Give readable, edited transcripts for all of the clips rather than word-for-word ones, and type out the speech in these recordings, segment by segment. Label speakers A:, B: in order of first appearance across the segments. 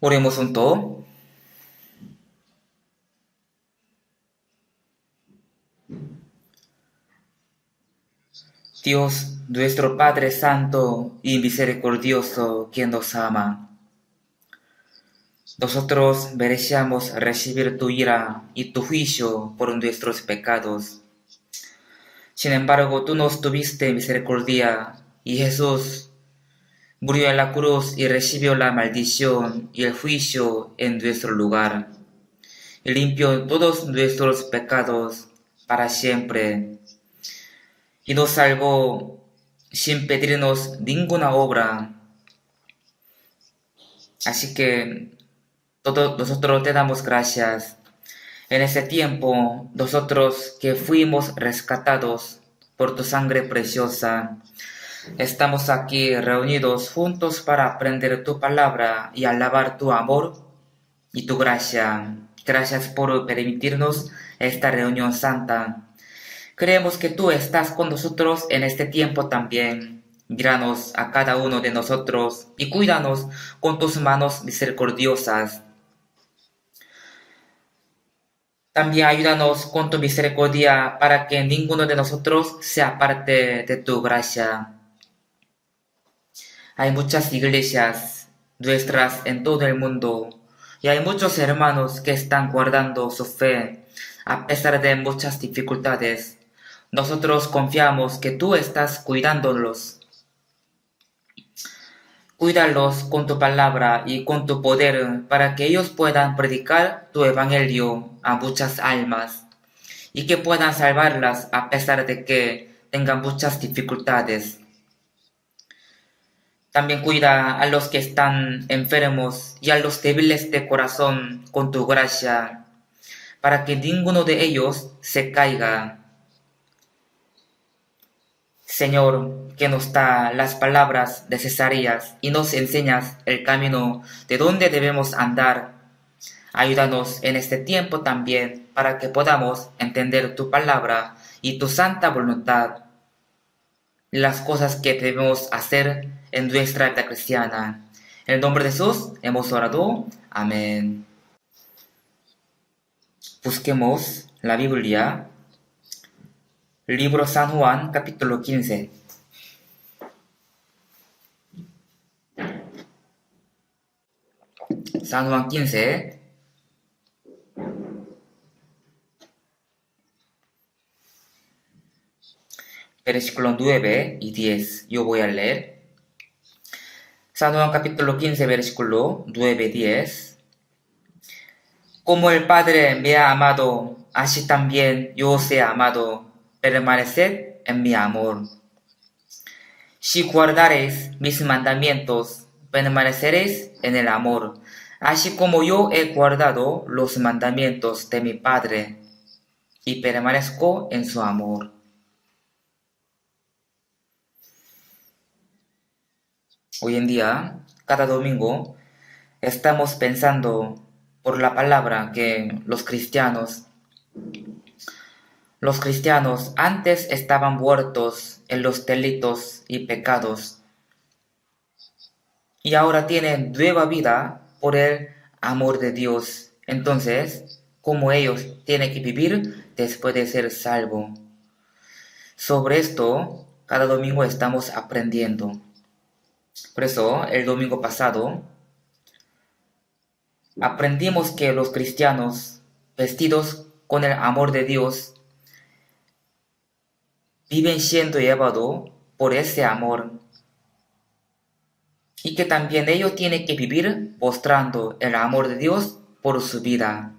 A: Oremos juntos. Dios, nuestro Padre Santo y Misericordioso, quien nos ama. Nosotros merecíamos recibir tu ira y tu juicio por nuestros pecados. Sin embargo, tú nos tuviste misericordia y Jesús murió en la cruz y recibió la maldición y el juicio en nuestro lugar, y limpió todos nuestros pecados para siempre, y nos salvó sin pedirnos ninguna obra. Así que nosotros te damos gracias. En ese tiempo, nosotros que fuimos rescatados por tu sangre preciosa, estamos aquí reunidos juntos para aprender tu palabra y alabar tu amor y tu gracia. Gracias por permitirnos esta reunión santa. Creemos que tú estás con nosotros en este tiempo también. Míranos a cada uno de nosotros y cuídanos con tus manos misericordiosas. También ayúdanos con tu misericordia para que ninguno de nosotros sea parte de tu gracia. Hay muchas iglesias nuestras en todo el mundo y hay muchos hermanos que están guardando su fe a pesar de muchas dificultades. Nosotros confiamos que tú estás cuidándolos. Cuídalos con tu palabra y con tu poder para que ellos puedan predicar tu evangelio a muchas almas y que puedan salvarlas a pesar de que tengan muchas dificultades. También cuida a los que están enfermos y a los débiles de corazón con tu gracia, para que ninguno de ellos se caiga. Señor, que nos da las palabras necesarias y nos enseñas el camino de donde debemos andar. Ayúdanos en este tiempo también para que podamos entender tu palabra y tu santa voluntad, las cosas que debemos hacer en nuestra vida cristiana. En el nombre de Jesús hemos orado. Amén. Busquemos la Biblia, libro San Juan, capítulo 15. San Juan 15, versículos 9 y 10. Yo voy a leer. San Juan capítulo 15, versículo 9 y 10. Como el Padre me ha amado, así también yo os he amado. Permaneced en mi amor. Si guardareis mis mandamientos, permaneceréis en el amor, así como yo he guardado los mandamientos de mi Padre, y permanezco en su amor. Hoy en día, cada domingo, estamos pensando por la palabra que los cristianos antes estaban muertos en los delitos y pecados y ahora tienen nueva vida por el amor de Dios. Entonces, ¿cómo ellos tienen que vivir después de ser salvos? Sobre esto, cada domingo estamos aprendiendo. Por eso, el domingo pasado, aprendimos que los cristianos, vestidos con el amor de Dios, viven siendo llevados por ese amor y que también ellos tienen que vivir mostrando el amor de Dios por su vida.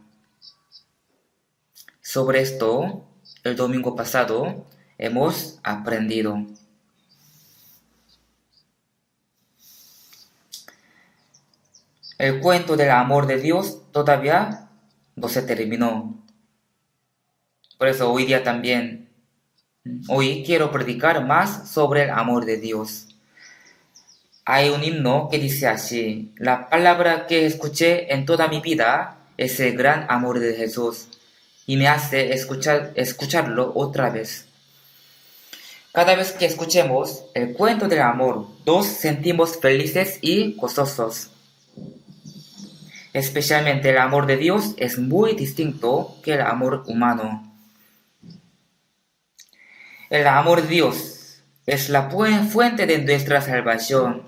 A: Sobre esto, el domingo pasado, hemos aprendido. El cuento del amor de Dios todavía no se terminó. Por eso hoy quiero predicar más sobre el amor de Dios. Hay un himno que dice así: la palabra que escuché en toda mi vida es el gran amor de Jesús y me hace escucharlo otra vez. Cada vez que escuchemos el cuento del amor, nos sentimos felices y gozosos. Especialmente el amor de Dios es muy distinto que el amor humano. El amor de Dios es la fuente de nuestra salvación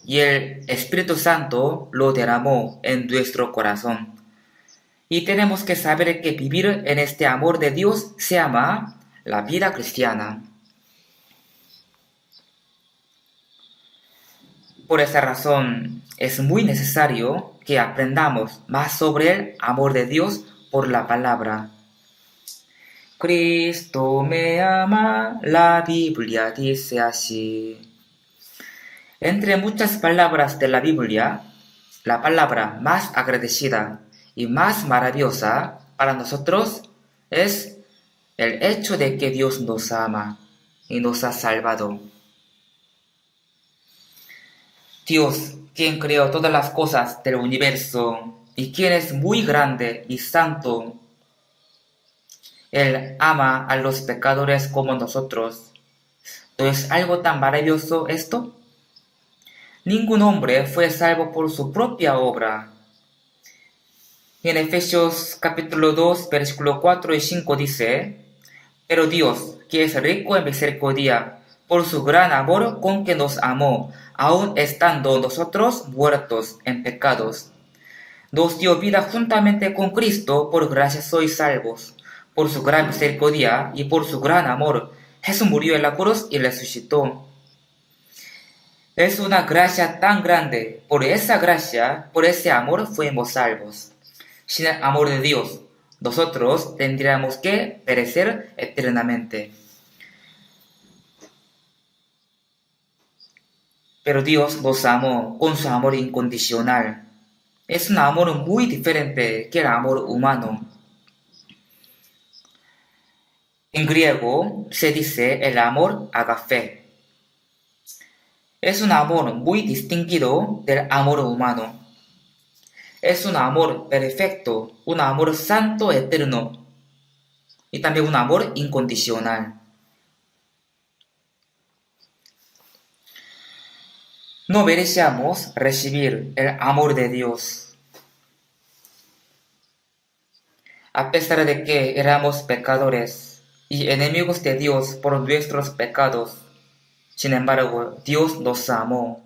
A: y el Espíritu Santo lo derramó en nuestro corazón. Y tenemos que saber que vivir en este amor de Dios se llama la vida cristiana. Por esa razón es muy necesario que aprendamos más sobre el amor de Dios por la palabra. Cristo me ama, la Biblia dice así. Entre muchas palabras de la Biblia, la palabra más agradecida y más maravillosa para nosotros es el hecho de que Dios nos ama y nos ha salvado. Dios, quien creó todas las cosas del universo y quien es muy grande y santo, Él ama a los pecadores como nosotros. ¿No es algo tan maravilloso esto? Ningún hombre fue salvo por su propia obra. En Efesios capítulo 2, versículo 4 y 5 dice: Pero Dios, que es rico en misericordia, por su gran amor con que nos amó, aun estando nosotros muertos en pecados, nos dio vida juntamente con Cristo, por gracia sois salvos. Por su gran misericordia y por su gran amor, Jesús murió en la cruz y resucitó. Es una gracia tan grande. Por esa gracia, por ese amor fuimos salvos. Sin el amor de Dios, nosotros tendríamos que perecer eternamente. Pero Dios nos amó con su amor incondicional. Es un amor muy diferente que el amor humano. En griego se dice el amor agape. Es un amor muy distinguido del amor humano. Es un amor perfecto, un amor santo eterno y también un amor incondicional. No merecíamos recibir el amor de Dios. A pesar de que éramos pecadores y enemigos de Dios por nuestros pecados, sin embargo, Dios nos amó.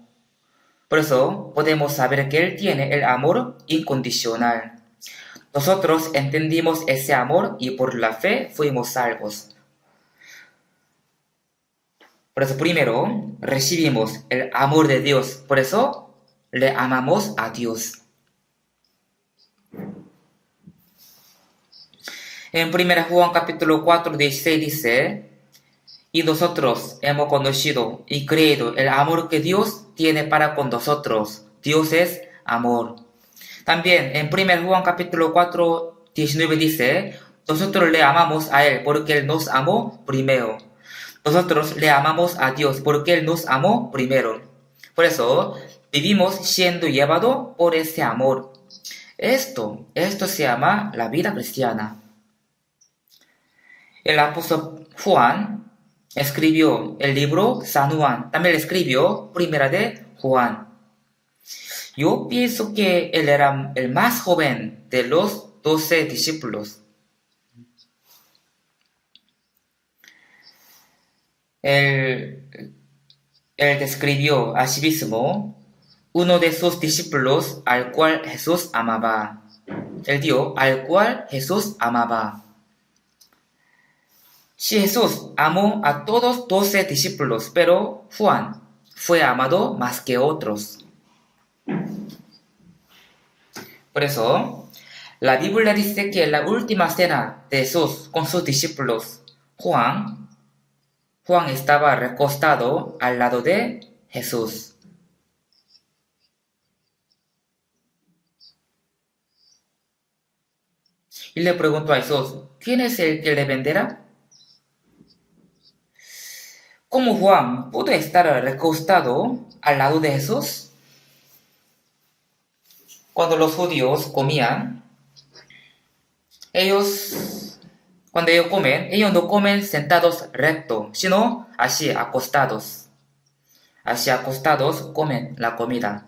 A: Por eso podemos saber que Él tiene el amor incondicional. Nosotros entendimos ese amor y por la fe fuimos salvos. Por eso primero recibimos el amor de Dios. Por eso le amamos a Dios. En 1 Juan capítulo 4, 16 dice: Y nosotros hemos conocido y creído el amor que Dios tiene para con nosotros. Dios es amor. También en 1 Juan capítulo 4, 19 dice: Nosotros le amamos a Él porque Él nos amó primero. Nosotros le amamos a Dios porque Él nos amó primero. Por eso vivimos siendo llevados por ese amor. Esto se llama la vida cristiana. El apóstol Juan escribió el libro San Juan. También escribió Primera de Juan. Yo pienso que él era el más joven de los 12 discípulos. Él describió a sí mismo uno de sus discípulos al cual Jesús amaba. Él dio al cual Jesús amaba. Si Jesús amó a todos 12 discípulos, pero Juan fue amado más que otros. Por eso, la Biblia dice que en la última cena de Jesús con sus discípulos, Juan estaba recostado al lado de Jesús. Y le preguntó a Jesús: ¿quién es el que le venderá? ¿Cómo Juan pudo estar recostado al lado de Jesús? Cuando los judíos comían, cuando ellos comen, ellos no comen sentados recto, sino así acostados. Así acostados comen la comida.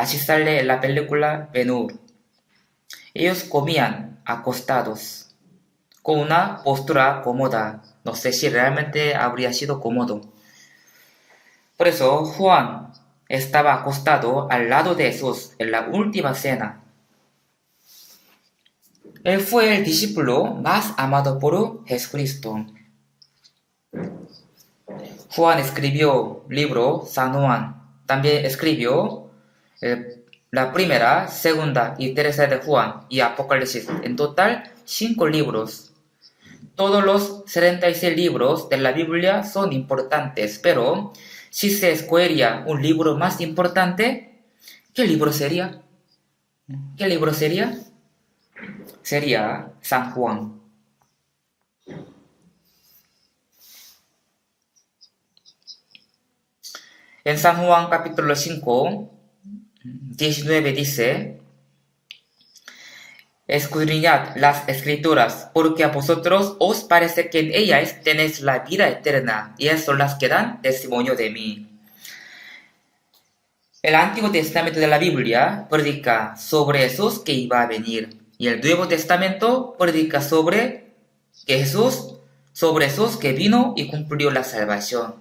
A: Así sale en la película Ben-Hur. Ellos comían acostados, con una postura cómoda. No sé si realmente habría sido cómodo. Por eso Juan estaba acostado al lado de Jesús en la última cena. Él fue el discípulo más amado por Jesucristo. Juan escribió libro San Juan. También escribió la primera, segunda y tercera de Juan y Apocalipsis. En total, 5 libros. Todos los 76 libros de la Biblia son importantes, pero si se escogería un libro más importante, ¿qué libro sería? ¿Qué libro sería? Sería San Juan. En San Juan capítulo 5, 19 dice: escudriñad las escrituras, porque a vosotros os parece que en ellas tenéis la vida eterna, y ellas son las que dan testimonio de mí. El Antiguo Testamento de la Biblia predica sobre Jesús que iba a venir, y el Nuevo Testamento predica sobre Jesús que vino y cumplió la salvación.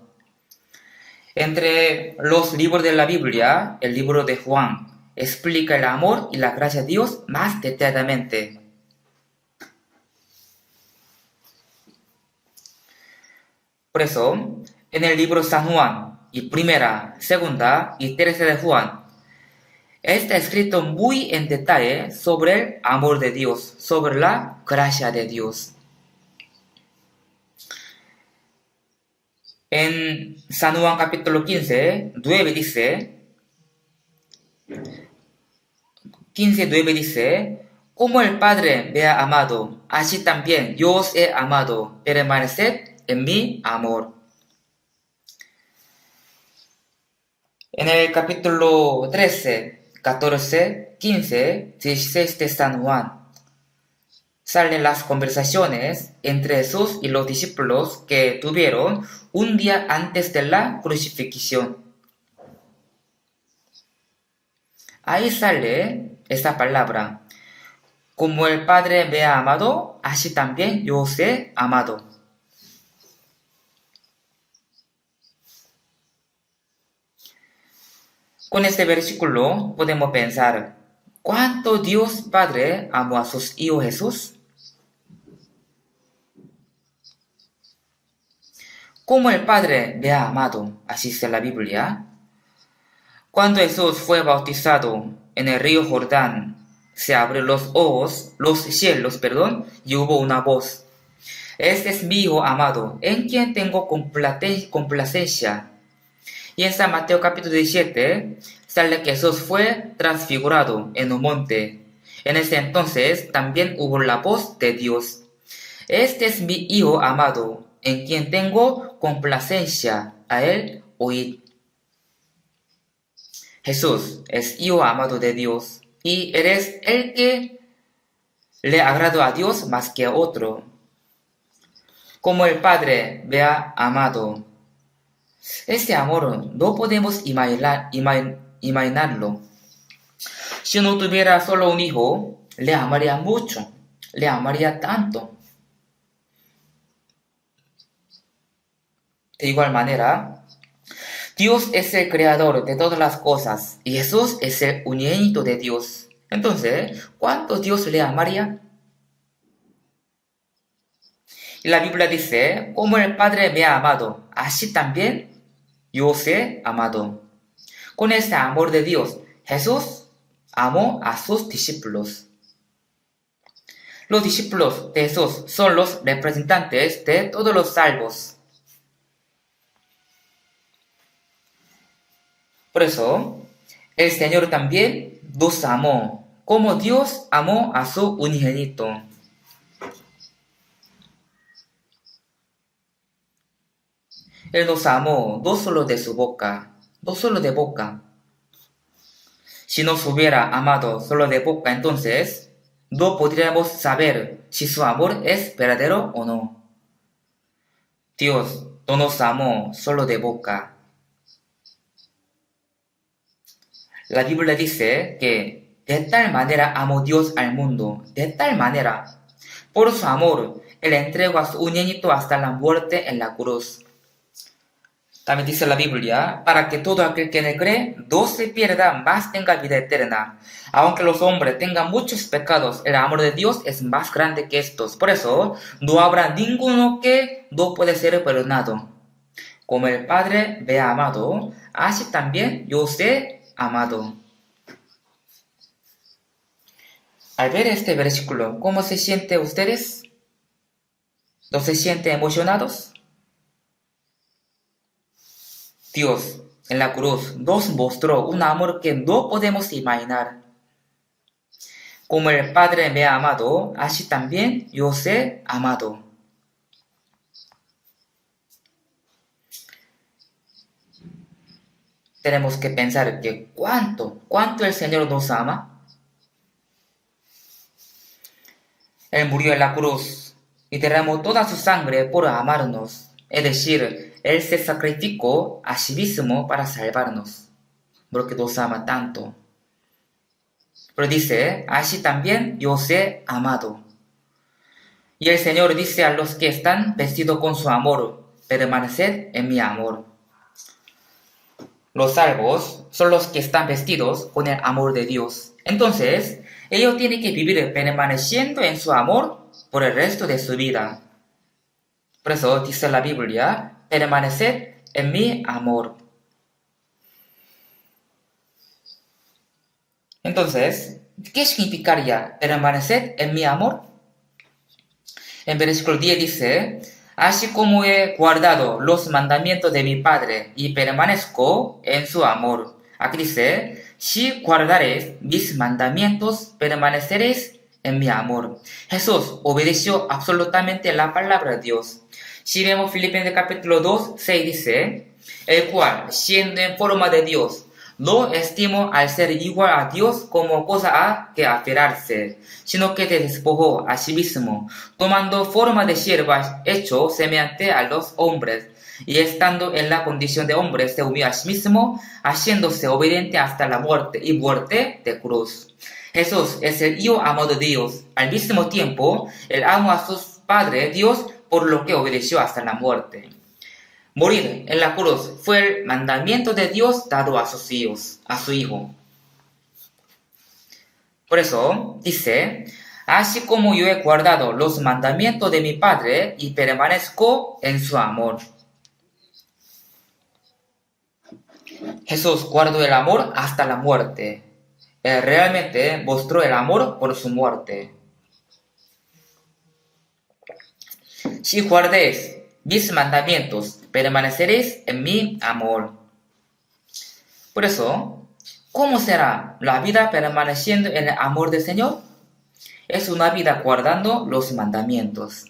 A: Entre los libros de la Biblia, el libro de Juan explica el amor y la gracia de Dios más detalladamente. Por eso, en el libro San Juan y primera, segunda y tercera de Juan, está escrito muy en detalle sobre el amor de Dios, sobre la gracia de Dios. En San Juan capítulo 15, 9 dice, 15:9 dice: como el Padre me ha amado, así también yo os he amado, permaneced en mi amor. En el capítulo 13, 14, 15, 16 de San Juan salen las conversaciones entre Jesús y los discípulos que tuvieron un día antes de la crucifixión. Ahí sale esta palabra: como el Padre me ha amado, así también yo os he amado. Con este versículo podemos pensar: ¿cuánto Dios Padre amó a sus hijos Jesús? Como el Padre me ha amado, así dice la Biblia. Cuando Jesús fue bautizado en el río Jordán, se abrieron los cielos, y hubo una voz: este es mi Hijo amado, en quien tengo complacencia. Y en San Mateo capítulo 17 sale que Jesús fue transfigurado en un monte. En ese entonces también hubo la voz de Dios: este es mi Hijo amado, en quien tengo complacencia, a él oíd. Jesús es Hijo amado de Dios, y eres el que le agradó a Dios más que a otro. Como el Padre me ha amado. Este amor no podemos imaginarlo. Si no tuviera solo un hijo, le amaría mucho, le amaría tanto. De igual manera, Dios es el creador de todas las cosas y Jesús es el unigénito de Dios. Entonces, ¿cuánto Dios le amaría? Y la Biblia dice: como el Padre me ha amado, así también yo os he amado. Con este amor de Dios, Jesús amó a sus discípulos. Los discípulos de Jesús son los representantes de todos los salvos. Por eso, el Señor también nos amó, como Dios amó a su unigénito. Él nos amó no solo de su boca, no solo de boca. Si nos hubiera amado solo de boca, entonces no podríamos saber si su amor es verdadero o no. Dios no nos amó solo de boca. La Biblia dice que de tal manera amó Dios al mundo, de tal manera. Por su amor, Él entregó a su unigénito hasta la muerte en la cruz. También dice la Biblia, para que todo aquel que en él cree no se pierda, mas tenga vida eterna. Aunque los hombres tengan muchos pecados, el amor de Dios es más grande que estos. Por eso, no habrá ninguno que no puede ser perdonado. Como el Padre me ha amado, así también yo os he amado. Al ver este versículo, ¿cómo se sienten ustedes? ¿No se sienten emocionados? Dios en la cruz nos mostró un amor que no podemos imaginar. Como el Padre me ha amado, así también yo os he amado. Tenemos que pensar que cuánto el Señor nos ama. Él murió en la cruz y derramó toda su sangre por amarnos. Es decir, Él se sacrificó a sí mismo para salvarnos, porque nos ama tanto. Pero dice, así también yo os he amado. Y el Señor dice a los que están vestidos con su amor, permaneced en mi amor. Los salvos son los que están vestidos con el amor de Dios. Entonces, ellos tienen que vivir permaneciendo en su amor por el resto de su vida. Por eso dice la Biblia, permaneced en mi amor. Entonces, ¿qué significaría permanecer en mi amor? En versículo 10 dice, así como he guardado los mandamientos de mi Padre y permanezco en su amor. Aquí dice, si guardaréis mis mandamientos, permaneceréis en mi amor. Jesús obedeció absolutamente la palabra de Dios. Si vemos Filipenses capítulo 2, 6 dice, el cual, siendo en forma de Dios, no estimó al ser igual a Dios como cosa a que aferrarse, sino que se despojó a sí mismo, tomando forma de siervo hecho semejante a los hombres, y estando en la condición de hombre se humilló a sí mismo, haciéndose obediente hasta la muerte y muerte de cruz. Jesús es el Hijo amado de Dios. Al mismo tiempo, Él amó a su Padre Dios por lo que obedeció hasta la muerte. Morir en la cruz fue el mandamiento de Dios dado a sus hijos, a su Hijo. Por eso dice, así como yo he guardado los mandamientos de mi Padre y permanezco en su amor. Jesús guardó el amor hasta la muerte. Él realmente mostró el amor por su muerte. Si guardéis mis mandamientos, permaneceréis en mi amor. Por eso, ¿cómo será la vida permaneciendo en el amor del Señor? Es una vida guardando los mandamientos.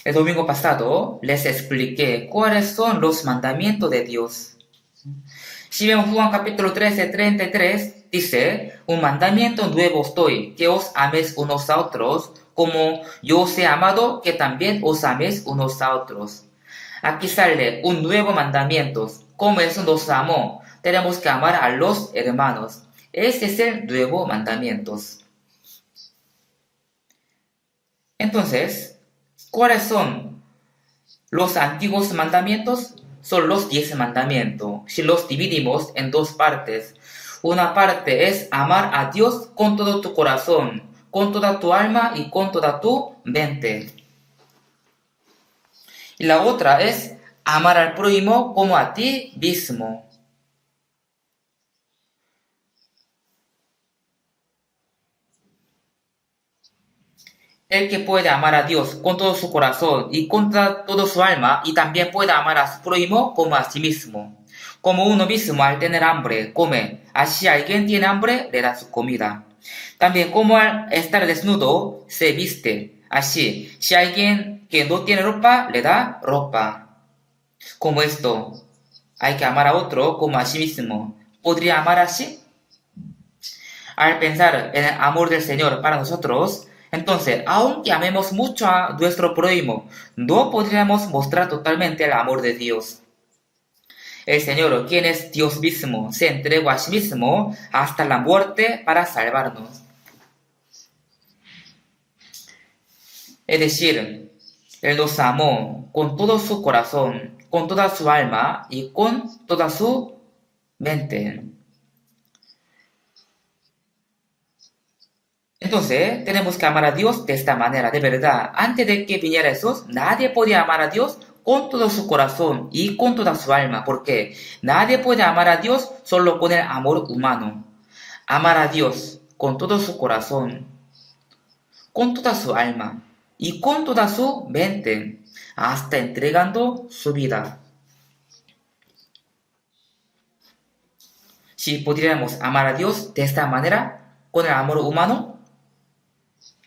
A: El domingo pasado les expliqué cuáles son los mandamientos de Dios. Si vemos Juan capítulo 13, 33, dice, un mandamiento nuevo os doy, que os améis unos a otros, como yo os he amado, que también os améis unos a otros. Aquí sale un nuevo mandamiento, como Él nos amó, tenemos que amar a los hermanos. Ese es el nuevo mandamiento. Entonces, ¿cuáles son los antiguos mandamientos? Son los 10 mandamientos. Si los dividimos en dos partes, una parte es amar a Dios con todo tu corazón, con toda tu alma y con toda tu mente. Y la otra es amar al prójimo como a ti mismo. El que puede amar a Dios con todo su corazón y con toda su alma, y también puede amar a su prójimo como a sí mismo. Como uno mismo al tener hambre, come. Así alguien tiene hambre, le da su comida. También como al estar desnudo, se viste. Así, si alguien que no tiene ropa, le da ropa. Como esto, hay que amar a otro como a sí mismo. ¿Podría amar así? Al pensar en el amor del Señor para nosotros, Entonces, aunque amemos mucho a nuestro prójimo, no podríamos mostrar totalmente el amor de Dios. El Señor, quien es Dios mismo, se entregó a sí mismo hasta la muerte para salvarnos. Es decir, Él nos amó con todo su corazón, con toda su alma y con toda su mente. Entonces, tenemos que amar a Dios de esta manera, de verdad. Antes de que viniera Jesús, nadie podía amar a Dios con todo su corazón y con toda su alma, porque nadie puede amar a Dios solo con el amor humano. Amar a Dios con todo su corazón, con toda su alma y con toda su mente, hasta entregando su vida. Si pudiéramos amar a Dios de esta manera, con el amor humano,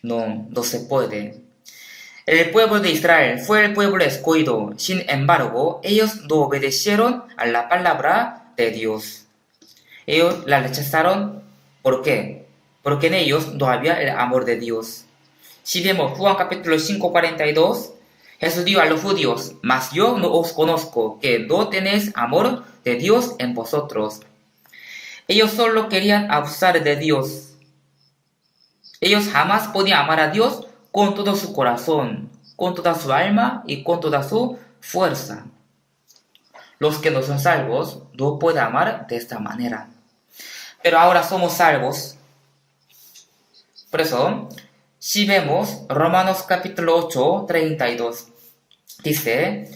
A: no se puede. El pueblo de Israel fue el pueblo escogido, sin embargo, ellos no obedecieron a la palabra de Dios. Ellos la rechazaron, ¿por qué? Porque en ellos no había el amor de Dios. Si vemos Juan capítulo 5:42, Jesús dijo a los judíos, mas yo no os conozco, que no tenéis amor de Dios en vosotros. Ellos solo querían abusar de Dios. Ellos jamás podían amar a Dios con todo su corazón, con toda su alma y con toda su fuerza. Los que no son salvos no pueden amar de esta manera. Pero ahora somos salvos. Por eso, si vemos Romanos capítulo 8:32, dice,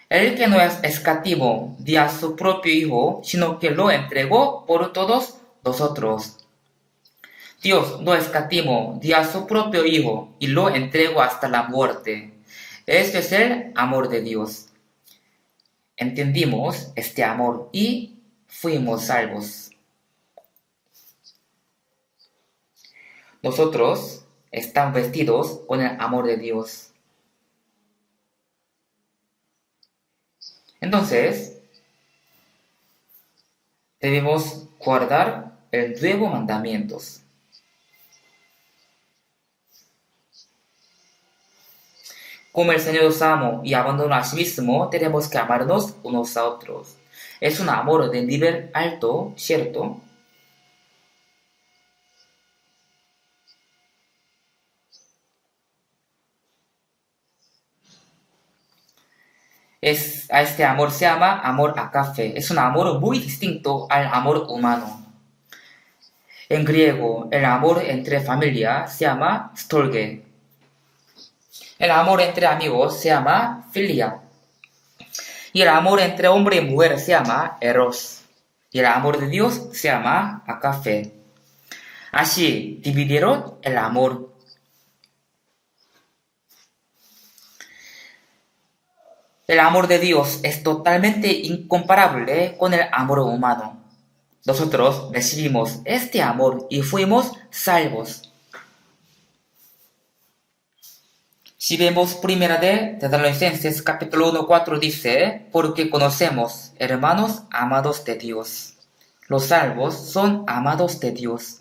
A: el que no es escativo dio a su propio Hijo, sino que lo entregó por todos nosotros. Dios no escatimó, dio a su propio Hijo y lo entregó hasta la muerte. Este es el amor de Dios. Entendimos este amor y fuimos salvos. Nosotros estamos vestidos con el amor de Dios. Entonces, debemos guardar el nuevo mandamientos. Como el Señor nos amó y abandonó a sí mismo, tenemos que amarnos unos a otros. Es un amor de nivel alto, ¿cierto? A este amor se llama amor agape. Es un amor muy distinto al amor humano. En griego, el amor entre familia se llama storge. El amor entre amigos se llama filia. Y el amor entre hombre y mujer se llama eros. Y el amor de Dios se llama agape. Así dividieron el amor. El amor de Dios es totalmente incomparable con el amor humano. Nosotros recibimos este amor y fuimos salvos. Si vemos primera de Tesalonicenses capítulo 1:4 dice, porque conocemos, hermanos amados de Dios. Los salvos son amados de Dios.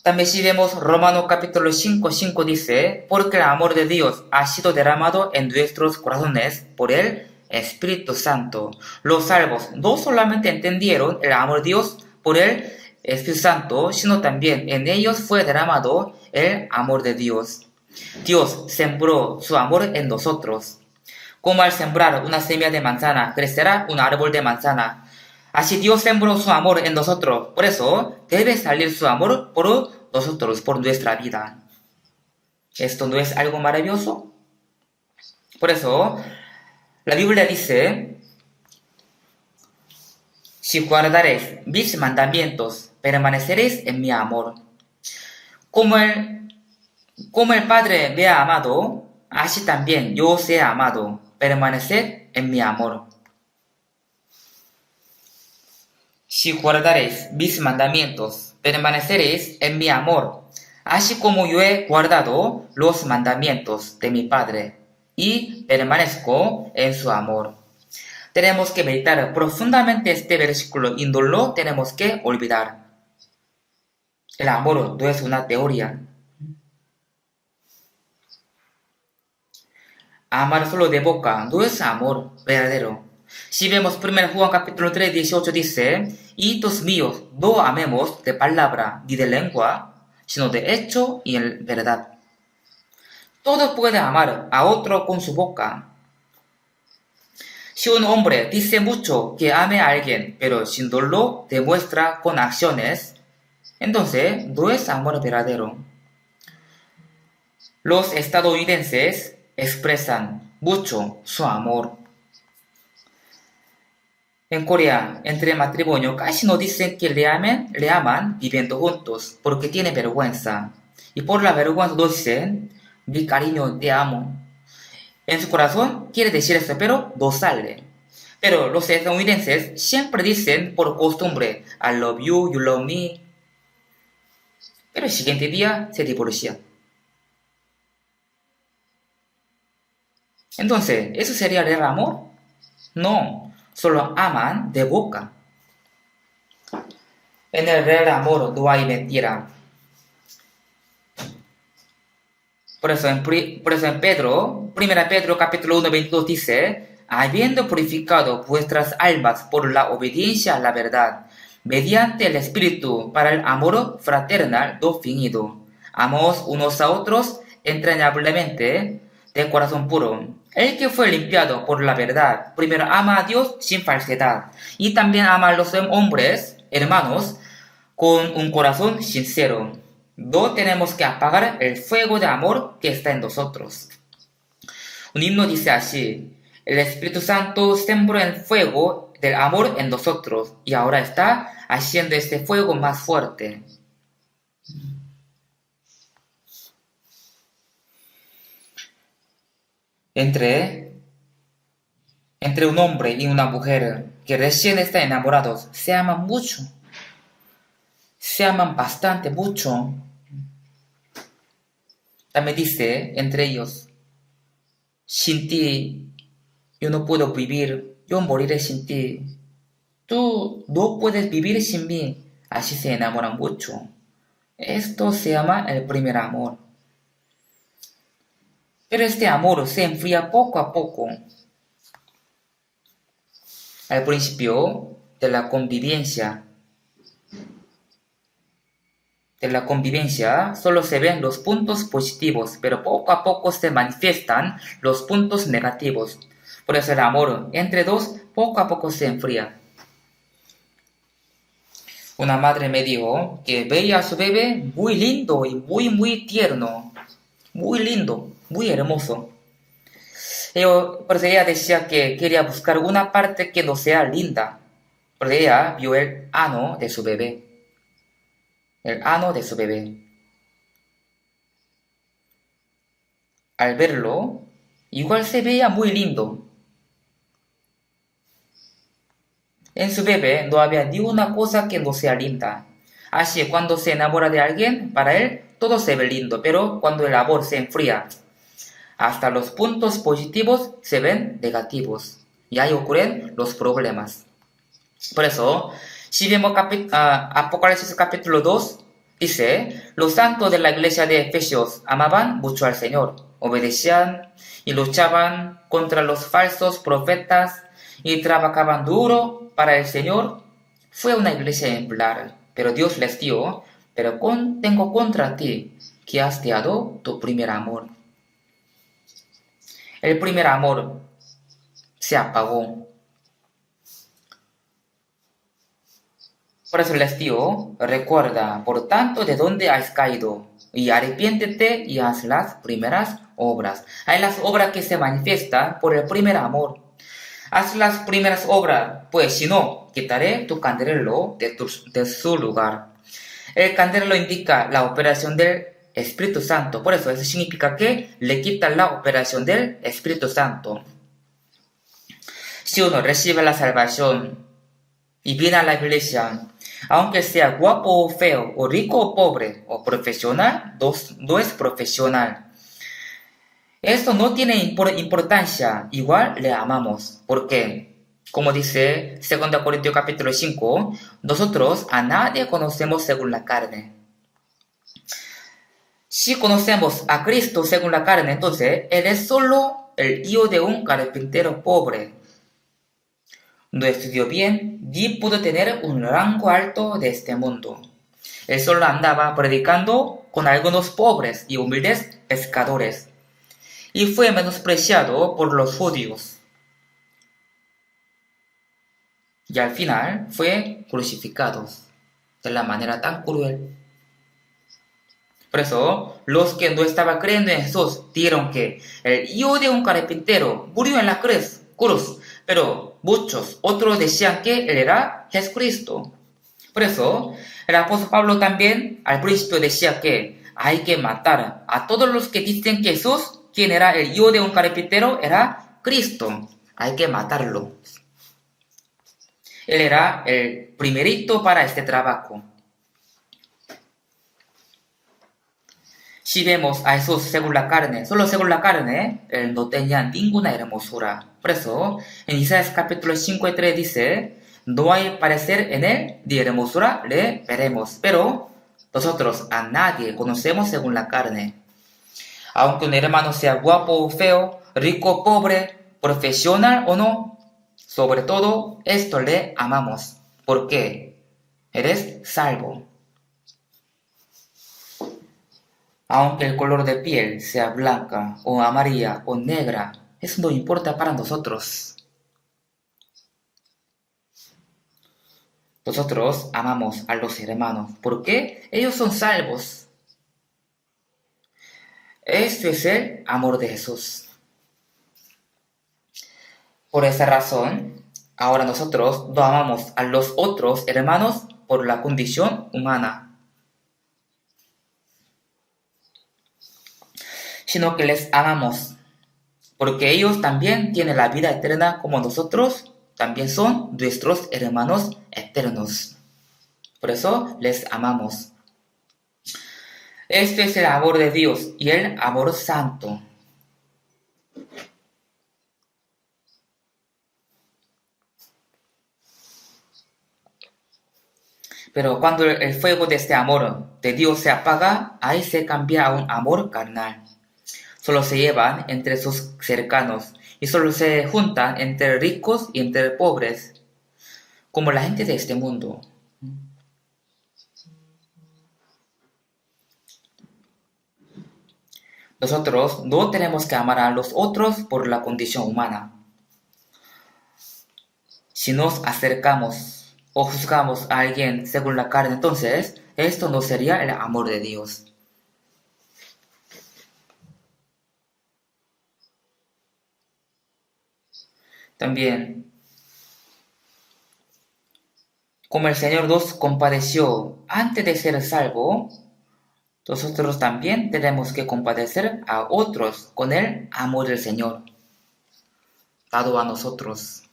A: También si vemos Romanos capítulo 5:5 dice, porque el amor de Dios ha sido derramado en nuestros corazones por el Espíritu Santo. Los salvos no solamente entendieron el amor de Dios por el Espíritu Santo, sino también en ellos fue derramado el amor de Dios. Dios sembró su amor en nosotros. Como al sembrar una semilla de manzana, crecerá un árbol de manzana. Así Dios sembró su amor en nosotros. Por eso debe salir su amor por nosotros, por nuestra vida. ¿Esto no es algo maravilloso? Por eso, la Biblia dice, si guardaréis mis mandamientos, permaneceréis en mi amor. Como el Padre me ha amado, así también yo os he amado. Permaneced en mi amor. Si guardaréis mis mandamientos, permaneceréis en mi amor, así como yo he guardado los mandamientos de mi Padre, y permanezco en su amor. Tenemos que meditar profundamente este versículo y no lo tenemos que olvidar. El amor no es una teoría. Amar solo de boca no es amor verdadero. Si vemos 1 Juan capítulo 3, 18 dice, hijitos míos, no amemos de palabra ni de lengua, sino de hecho y en verdad. Todos pueden amar a otro con su boca. Si un hombre dice mucho que ame a alguien, pero sin lo demuestra con acciones, entonces no es amor verdadero. Los estadounidenses expresan mucho su amor. En Corea, entre matrimonio, casi no dicen que le aman viviendo juntos, porque tienen vergüenza. Y por la vergüenza no dicen, mi cariño, te amo. En su corazón quiere decir eso, pero no sale. Pero los estadounidenses siempre dicen por costumbre, I love you, you love me. Pero el siguiente día se divorcian. Entonces, ¿eso sería real amor? No, solo aman de boca. En el real amor no hay mentira. Por eso en Pedro, 1 Pedro capítulo 1, 22 dice, habiendo purificado vuestras almas por la obediencia a la verdad, mediante el Espíritu para el amor fraternal no fingido, amaos unos a otros entrañablemente de corazón puro. El que fue limpiado por la verdad, primero ama a Dios sin falsedad, y también ama a los hombres, hermanos, con un corazón sincero. No tenemos que apagar el fuego de amor que está en nosotros. Un himno dice así, el Espíritu Santo sembró el fuego del amor en nosotros y ahora está haciendo este fuego más fuerte. Entre un hombre y una mujer que recién están enamorados, se aman mucho. Se aman bastante mucho. También dice entre ellos, sin ti yo no puedo vivir, yo moriré sin ti. Tú no puedes vivir sin mí. Así se enamoran mucho. Esto se llama el primer amor. Pero este amor se enfría poco a poco. Al principio de la convivencia solo se ven los puntos positivos, pero poco a poco se manifiestan los puntos negativos. Por eso el amor entre dos poco a poco se enfría. Una madre me dijo que veía a su bebé muy lindo y muy tierno. Muy lindo, muy hermoso. Por eso ella decía que quería buscar una parte que no sea linda. Porque ella vio el ano de su bebé. El ano de su bebé. Al verlo, igual se veía muy lindo. En su bebé no había ni una cosa que no sea linda. Así cuando se enamora de alguien, para él todo se ve lindo, pero cuando el amor se enfría, hasta los puntos positivos se ven negativos. Y ahí ocurren los problemas. Por eso, si vemos Apocalipsis capítulo 2, dice, los santos de la iglesia de Efesios amaban mucho al Señor, obedecían y luchaban contra los falsos profetas y trabajaban duro para el Señor. Fue una iglesia ejemplar, pero Dios les dio, pero tengo contra ti, que has dejado tu primer amor. El primer amor se apagó. Por eso les digo, recuerda, por tanto, de dónde has caído, y arrepiéntete y haz las primeras obras. Hay las obras que se manifiestan por el primer amor. Haz las primeras obras, pues si no, quitaré tu candelero de su lugar. El candelero indica la operación del Espíritu Santo. Por eso significa que le quitan la operación del Espíritu Santo. Si uno recibe la salvación y viene a la iglesia, aunque sea guapo o feo, o rico o pobre, o profesional, no es profesional. Esto no tiene importancia, igual le amamos. ¿Por qué? Como dice 2 Corintios capítulo 5, nosotros a nadie conocemos según la carne. Si conocemos a Cristo según la carne, entonces Él es solo el hijo de un carpintero pobre. No estudió bien ni pudo tener un rango alto de este mundo. Él solo andaba predicando con algunos pobres y humildes pescadores, y fue menospreciado por los judíos. Y al final fue crucificado de la manera tan cruel. Por eso, los que no estaban creyendo en Jesús dijeron que el hijo de un carpintero murió en la cruz, pero muchos otros decían que él era Jesucristo. Por eso, el apóstol Pablo también al principio decía que hay que matar a todos los que dicen que Jesús, quien era el hijo de un carpintero, era Cristo. Hay que matarlo. Él era el primerito para este trabajo. Si vemos a Jesús según la carne, solo según la carne, él no tenía ninguna hermosura. Por eso, en Isaías capítulo 5:3 dice, no hay parecer en él, ni hermosura le veremos. Pero nosotros a nadie conocemos según la carne. Aunque un hermano sea guapo o feo, rico o pobre, profesional o no, sobre todo esto le amamos. ¿Por qué? Eres salvo. Aunque el color de piel sea blanca o amarilla o negra, eso no importa para nosotros. Nosotros amamos a los hermanos porque ellos son salvos. Este es el amor de Jesús. Por esa razón, ahora nosotros no amamos a los otros hermanos por la condición humana, sino que les amamos, porque ellos también tienen la vida eterna como nosotros, también son nuestros hermanos eternos. Por eso les amamos. Este es el amor de Dios y el amor santo. Pero cuando el fuego de este amor de Dios se apaga, ahí se cambia a un amor carnal. Solo se llevan entre sus cercanos y solo se juntan entre ricos y entre pobres, como la gente de este mundo. Nosotros no tenemos que amar a los otros por la condición humana. Si nos acercamos o juzgamos a alguien según la carne, entonces esto no sería el amor de Dios. También, como el Señor nos compadeció antes de ser salvo, nosotros también tenemos que compadecer a otros con el amor del Señor dado a nosotros.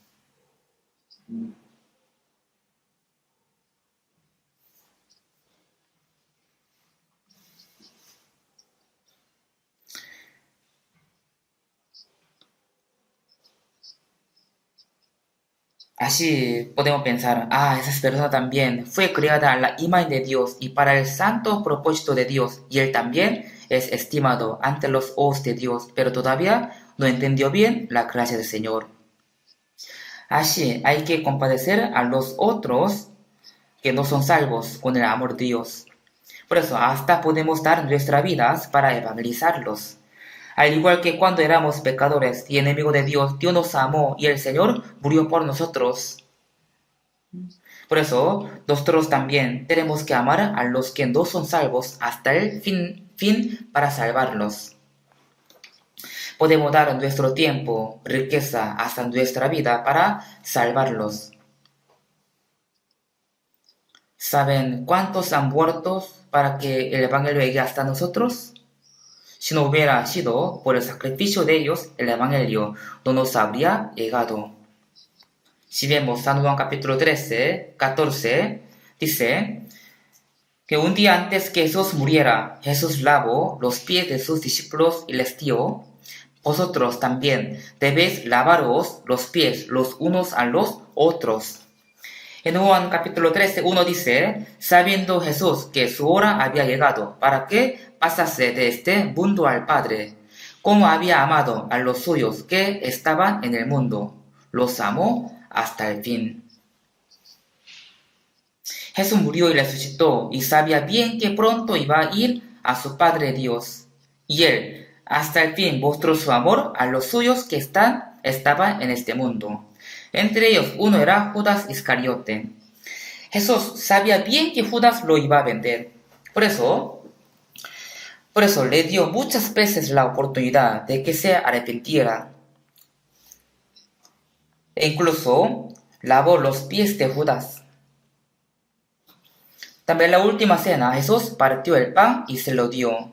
A: Así podemos pensar, esa persona también fue creada a la imagen de Dios y para el santo propósito de Dios, y él también es estimado ante los ojos de Dios, pero todavía no entendió bien la gracia del Señor. Así hay que compadecer a los otros que no son salvos con el amor de Dios. Por eso hasta podemos dar nuestras vidas para evangelizarlos. Al igual que cuando éramos pecadores y enemigos de Dios, Dios nos amó y el Señor murió por nosotros. Por eso, nosotros también tenemos que amar a los que no son salvos hasta el fin para salvarlos. Podemos dar nuestro tiempo, riqueza, hasta nuestra vida para salvarlos. ¿Saben cuántos han muerto para que el Evangelio llegue hasta nosotros? Si no hubiera sido por el sacrificio de ellos, el Evangelio no nos habría llegado. Si vemos San Juan capítulo 13, 14, dice que un día antes que Jesús muriera, Jesús lavó los pies de sus discípulos y les dijo, vosotros también debéis lavaros los pies los unos a los otros. En Juan capítulo 13, 1 dice, sabiendo Jesús que su hora había llegado, ¿para qué? pasase de este mundo al Padre, como había amado a los suyos que estaban en el mundo, los amó hasta el fin. Jesús murió y resucitó y sabía bien que pronto iba a ir a su Padre Dios. Y él, hasta el fin, mostró su amor a los suyos que estaban en este mundo. Entre ellos uno era Judas Iscariote. Jesús sabía bien que Judas lo iba a vender. Por eso le dio muchas veces la oportunidad de que se arrepintiera. E incluso lavó los pies de Judas. También en la última cena Jesús partió el pan y se lo dio.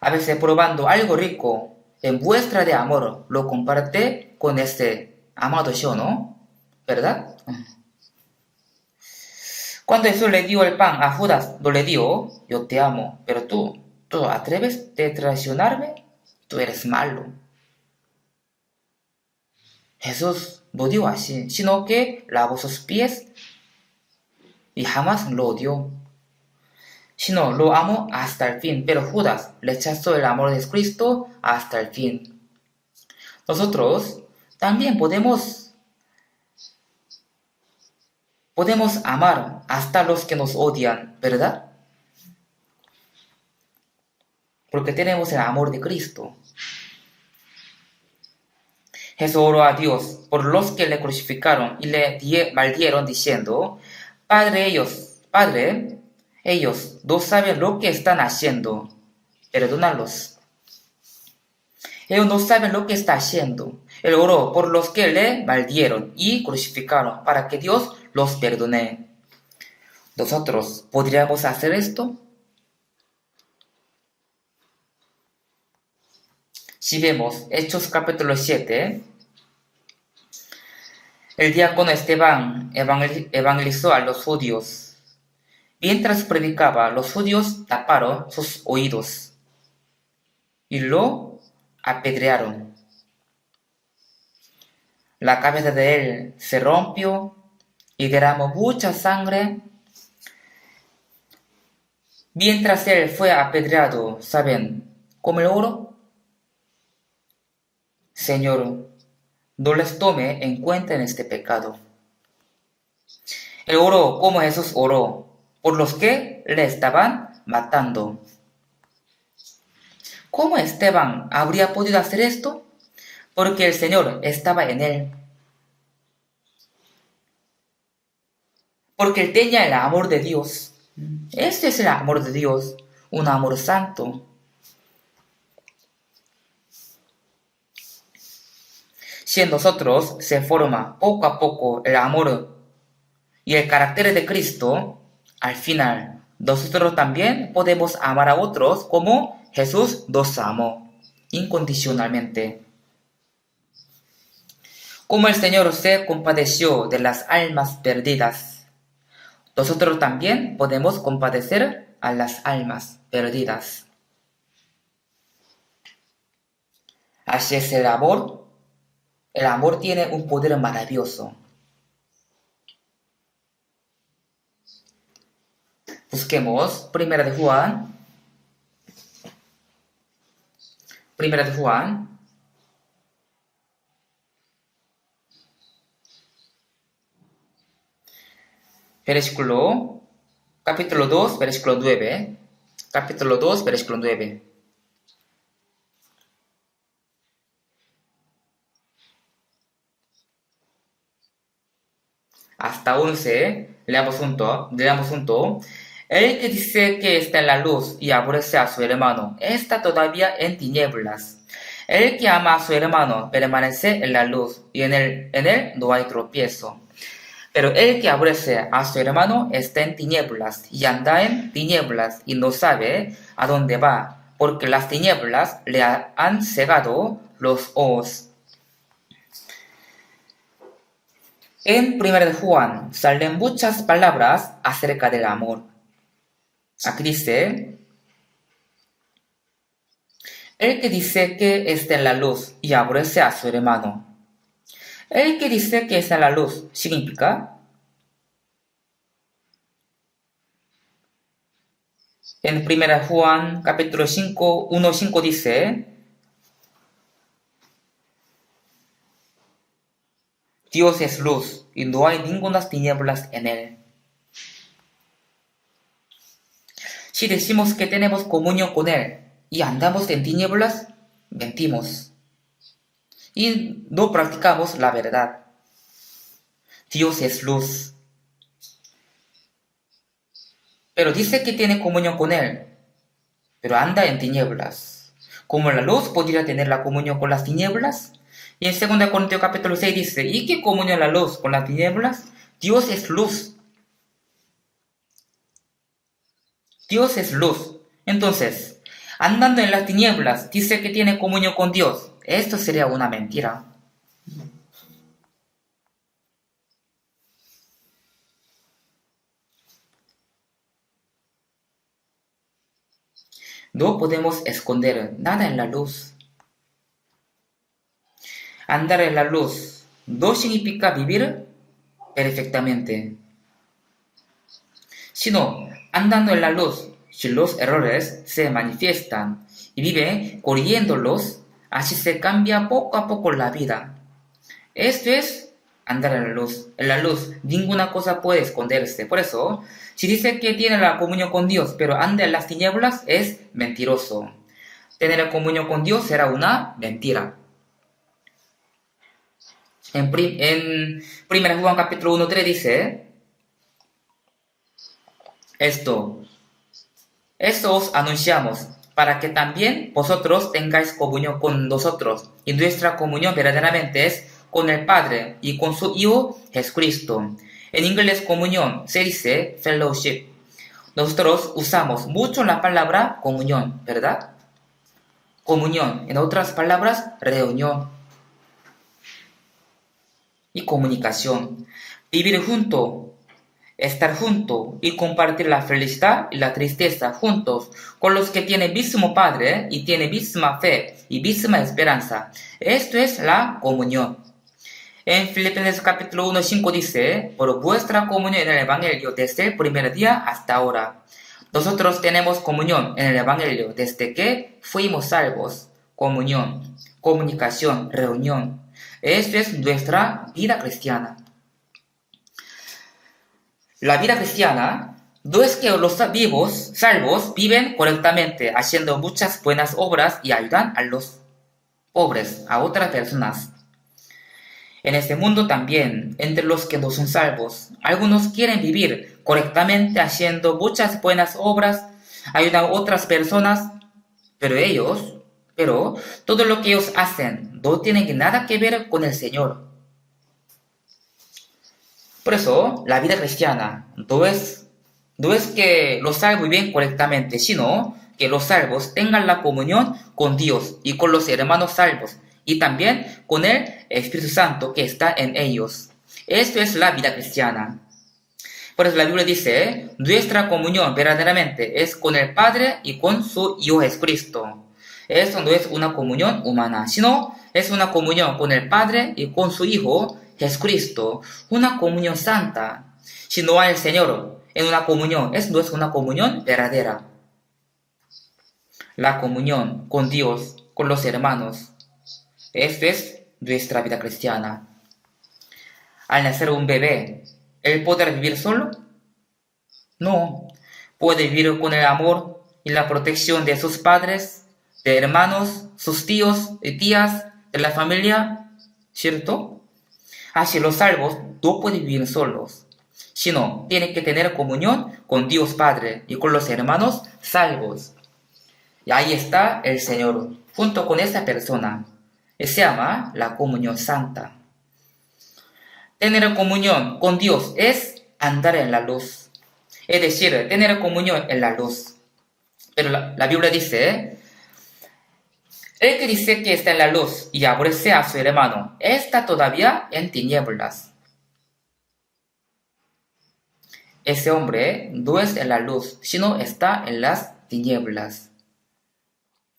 A: A veces probando algo rico, en muestra de amor, lo comparte con este amado yo, ¿no? ¿Verdad? Cuando Jesús le dio el pan a Judas, no le dio, yo te amo, pero tú atreves de traicionarme, tú eres malo. Jesús no dio así, sino que lavó sus pies y jamás lo odió, sino lo amó hasta el fin, pero Judas rechazó el amor de Cristo hasta el fin. Nosotros también podemos amar hasta los que nos odian, ¿verdad? Porque tenemos el amor de Cristo. Jesús oró a Dios por los que le crucificaron y le maldieron diciendo, Padre, ellos no saben lo que están haciendo, perdónalos. Ellos no saben lo que está haciendo. Él oró por los que le maldieron y crucificaron para que Dios los perdone. ¿Nosotros podríamos hacer esto? Si vemos Hechos capítulo 7, el diácono Esteban evangelizó a los judíos. Mientras predicaba, los judíos taparon sus oídos y lo apedrearon. La cabeza de él se rompió y derramó mucha sangre. Mientras él fue apedreado, ¿saben cómo lo oró? Señor, no les tome en cuenta en este pecado. Él oró como Jesús oró, por los que le estaban matando. ¿Cómo Esteban habría podido hacer esto? Porque el Señor estaba en él. Porque él tenía el amor de Dios. Este es el amor de Dios, un amor santo. Si en nosotros se forma poco a poco el amor y el carácter de Cristo, al final nosotros también podemos amar a otros como Jesús nos amó, incondicionalmente. Como el Señor se compadeció de las almas perdidas, nosotros también podemos compadecer a las almas perdidas. Así es el amor. El amor tiene un poder maravilloso. Busquemos Primera de Juan. Capítulo 2, versículo 9. Capítulo 2, versículo 9. Hasta 11, leamos junto. El que dice que está en la luz y aborrece a su hermano, está todavía en tinieblas. El que ama a su hermano permanece en la luz, y en él no hay tropiezo. Pero el que aborrece a su hermano está en tinieblas, y anda en tinieblas, y no sabe a dónde va, porque las tinieblas le han cegado los ojos. En 1 Juan salen muchas palabras acerca del amor. Aquí dice, el que dice que está en la luz y aborrece a su hermano. El que dice que está en la luz significa En 1 Juan capítulo 5, 1:5 dice, Dios es luz y no hay ninguna tinieblas en él. Si decimos que tenemos comunión con él y andamos en tinieblas, mentimos y no practicamos la verdad. Dios es luz. Pero dice que tiene comunión con él, pero anda en tinieblas. ¿Cómo la luz podría tener la comunión con las tinieblas? Y en 2 Corintios capítulo 6 dice, ¿y qué comunión la luz con las tinieblas? Dios es luz. Dios es luz. Entonces, andando en las tinieblas, dice que tiene comunión con Dios. Esto sería una mentira. No podemos esconder nada en la luz. Andar en la luz no significa vivir perfectamente, sino andando en la luz, si los errores se manifiestan y vive corrigiéndolos, así se cambia poco a poco la vida. Esto es andar en la luz. En la luz ninguna cosa puede esconderse. Por eso, si dice que tiene la comunión con Dios, pero anda en las tinieblas, es mentiroso. Tener comunión con Dios será una mentira. En 1 Juan capítulo 1:3 dice, Esto os anunciamos, para que también vosotros tengáis comunión con nosotros, y nuestra comunión verdaderamente es con el Padre y con su Hijo Jesucristo. En inglés comunión se dice fellowship. Nosotros usamos mucho la palabra comunión, ¿verdad? Comunión, en otras palabras, reunión y comunicación. Vivir junto, estar junto y compartir la felicidad y la tristeza juntos con los que tienen mismo Padre y tienen misma fe y misma esperanza. Esto es la comunión. En Filipenses capítulo 1:5 dice, por vuestra comunión en el Evangelio desde el primer día hasta ahora. Nosotros tenemos comunión en el Evangelio desde que fuimos salvos. Comunión, comunicación, reunión. Esto es nuestra vida cristiana. La vida cristiana no es que los salvos viven correctamente, haciendo muchas buenas obras y ayudan a los pobres, a otras personas. En este mundo también, entre los que no son salvos, algunos quieren vivir correctamente haciendo muchas buenas obras, ayudan a otras personas, pero todo lo que ellos hacen no tiene nada que ver con el Señor. Por eso, la vida cristiana no es que los salvos viven correctamente, sino que los salvos tengan la comunión con Dios y con los hermanos salvos, y también con el Espíritu Santo que está en ellos. Esto es la vida cristiana. Por eso la Biblia dice, nuestra comunión verdaderamente es con el Padre y con su Hijo Jesucristo. Esto no es una comunión humana, sino es una comunión con el Padre y con su Hijo Jesucristo, una comunión santa. Si no hay el Señor en una comunión, no es una comunión verdadera. La comunión con Dios, con los hermanos, esto es nuestra vida cristiana. Al nacer un bebé, ¿él podrá vivir solo? No. Puede vivir con el amor y la protección de sus padres, de hermanos, sus tíos y tías, de la familia, ¿cierto? Así los salvos no pueden vivir solos, sino tienen que tener comunión con Dios Padre y con los hermanos salvos. Y ahí está el Señor, junto con esa persona. Se llama la comunión santa. Tener comunión con Dios es andar en la luz. Es decir, tener comunión en la luz. Pero la Biblia dice, el que dice que está en la luz y aborrece a su hermano, está todavía en tinieblas. Ese hombre no es en la luz, sino está en las tinieblas.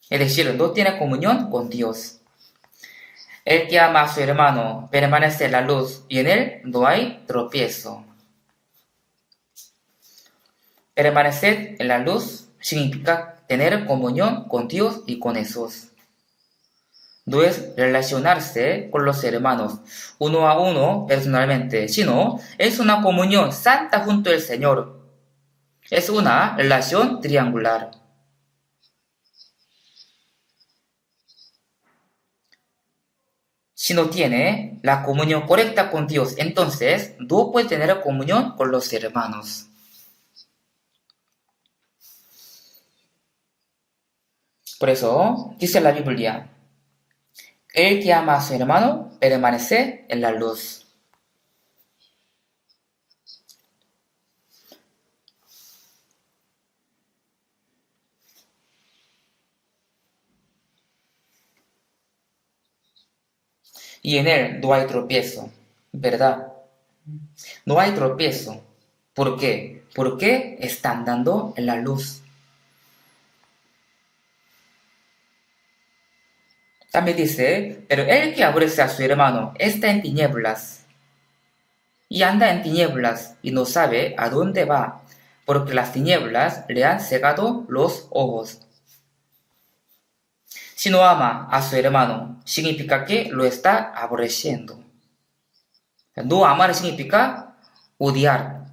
A: Es decir, no tiene comunión con Dios. El que ama a su hermano permanece en la luz y en él no hay tropiezo. Permaneced en la luz significa tener comunión con Dios y con Jesús. No es relacionarse con los hermanos uno a uno personalmente, sino es una comunión santa junto al Señor. Es una relación triangular. Si no tiene la comunión correcta con Dios, entonces no puede tener comunión con los hermanos. Por eso dice la Biblia, el que ama a su hermano permanece en la luz. Y en él no hay tropiezo, ¿verdad? No hay tropiezo. ¿Por qué? Porque está andando en la luz. También dice, pero el que aborrece a su hermano está en tinieblas. Y anda en tinieblas y no sabe a dónde va, porque las tinieblas le han cegado los ojos. Si no ama a su hermano, significa que lo está aborreciendo. No amar significa odiar,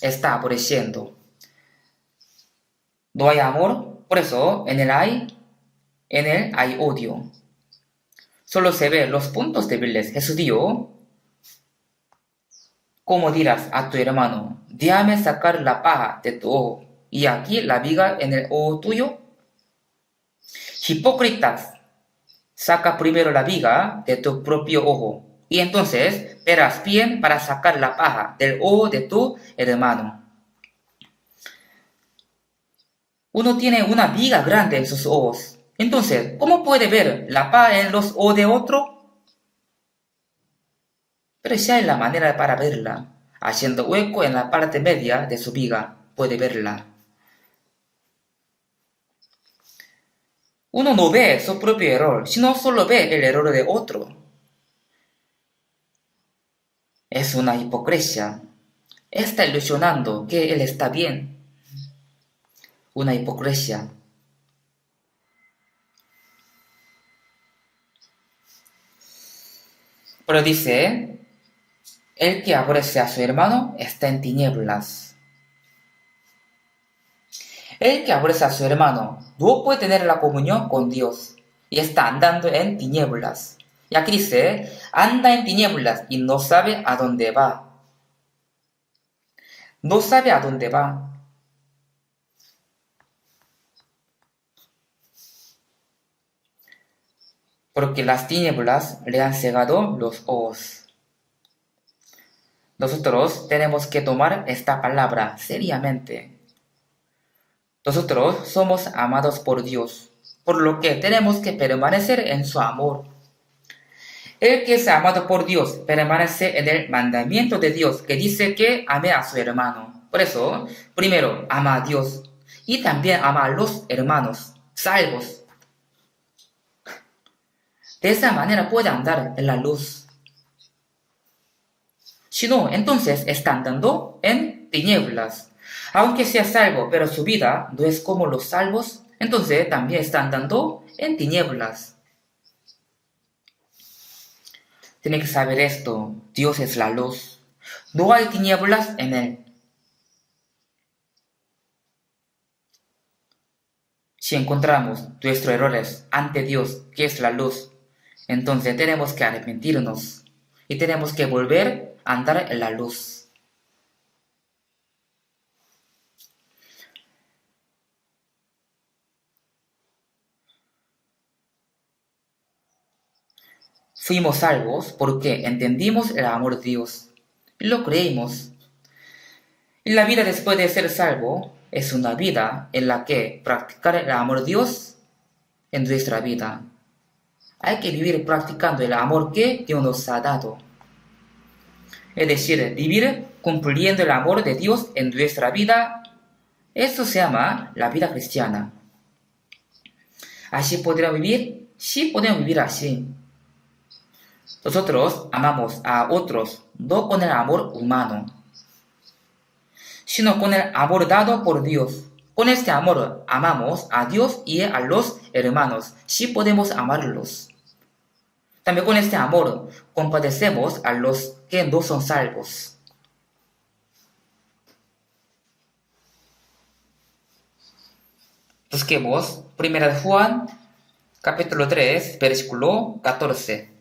A: está aborreciendo. No hay amor, por eso en él hay odio. Solo se ven los puntos débiles. Jesús dijo, ¿cómo dirás a tu hermano, déjame sacar la paja de tu ojo y aquí la viga en el ojo tuyo? Hipócritas, saca primero la viga de tu propio ojo y entonces verás bien para sacar la paja del ojo de tu hermano. Uno tiene una viga grande en sus ojos. Entonces, ¿cómo puede ver la paja en los ojos de otro? Pero ya hay la manera para verla. Haciendo hueco en la parte media de su viga, puede verla. Uno no ve su propio error, sino solo ve el error de otro. Es una hipocresía. Está ilusionando que él está bien. Una hipocresía. Pero dice, el que aborrece a su hermano está en tinieblas. El que aborrece a su hermano no puede tener la comunión con Dios y está andando en tinieblas. Y aquí dice, anda en tinieblas y no sabe a dónde va. No sabe a dónde va. Porque las tinieblas le han cegado los ojos. Nosotros tenemos que tomar esta palabra seriamente. Nosotros somos amados por Dios, por lo que tenemos que permanecer en su amor. El que es amado por Dios permanece en el mandamiento de Dios que dice que ame a su hermano. Por eso, primero ama a Dios y también ama a los hermanos salvos. De esa manera puede andar en la luz. Si no, entonces está andando en tinieblas. Aunque sea salvo, pero su vida no es como los salvos, entonces también está andando en tinieblas. Tiene que saber esto, Dios es la luz. No hay tinieblas en él. Si encontramos nuestros errores ante Dios, que es la luz, entonces tenemos que arrepentirnos y tenemos que volver a andar en la luz. Fuimos salvos porque entendimos el amor de Dios y lo creímos. Y la vida después de ser salvo es una vida en la que practicar el amor de Dios en nuestra vida. Hay que vivir practicando el amor que Dios nos ha dado. Es decir, vivir cumpliendo el amor de Dios en nuestra vida. Esto se llama la vida cristiana. ¿Así podríamos vivir? Sí, podemos vivir así. Nosotros amamos a otros no con el amor humano, sino con el amor dado por Dios. Con este amor amamos a Dios y a los hermanos, si podemos amarlos. También con este amor compadecemos a los que no son salvos. Busquemos 1 Juan, capítulo 3, versículo 14.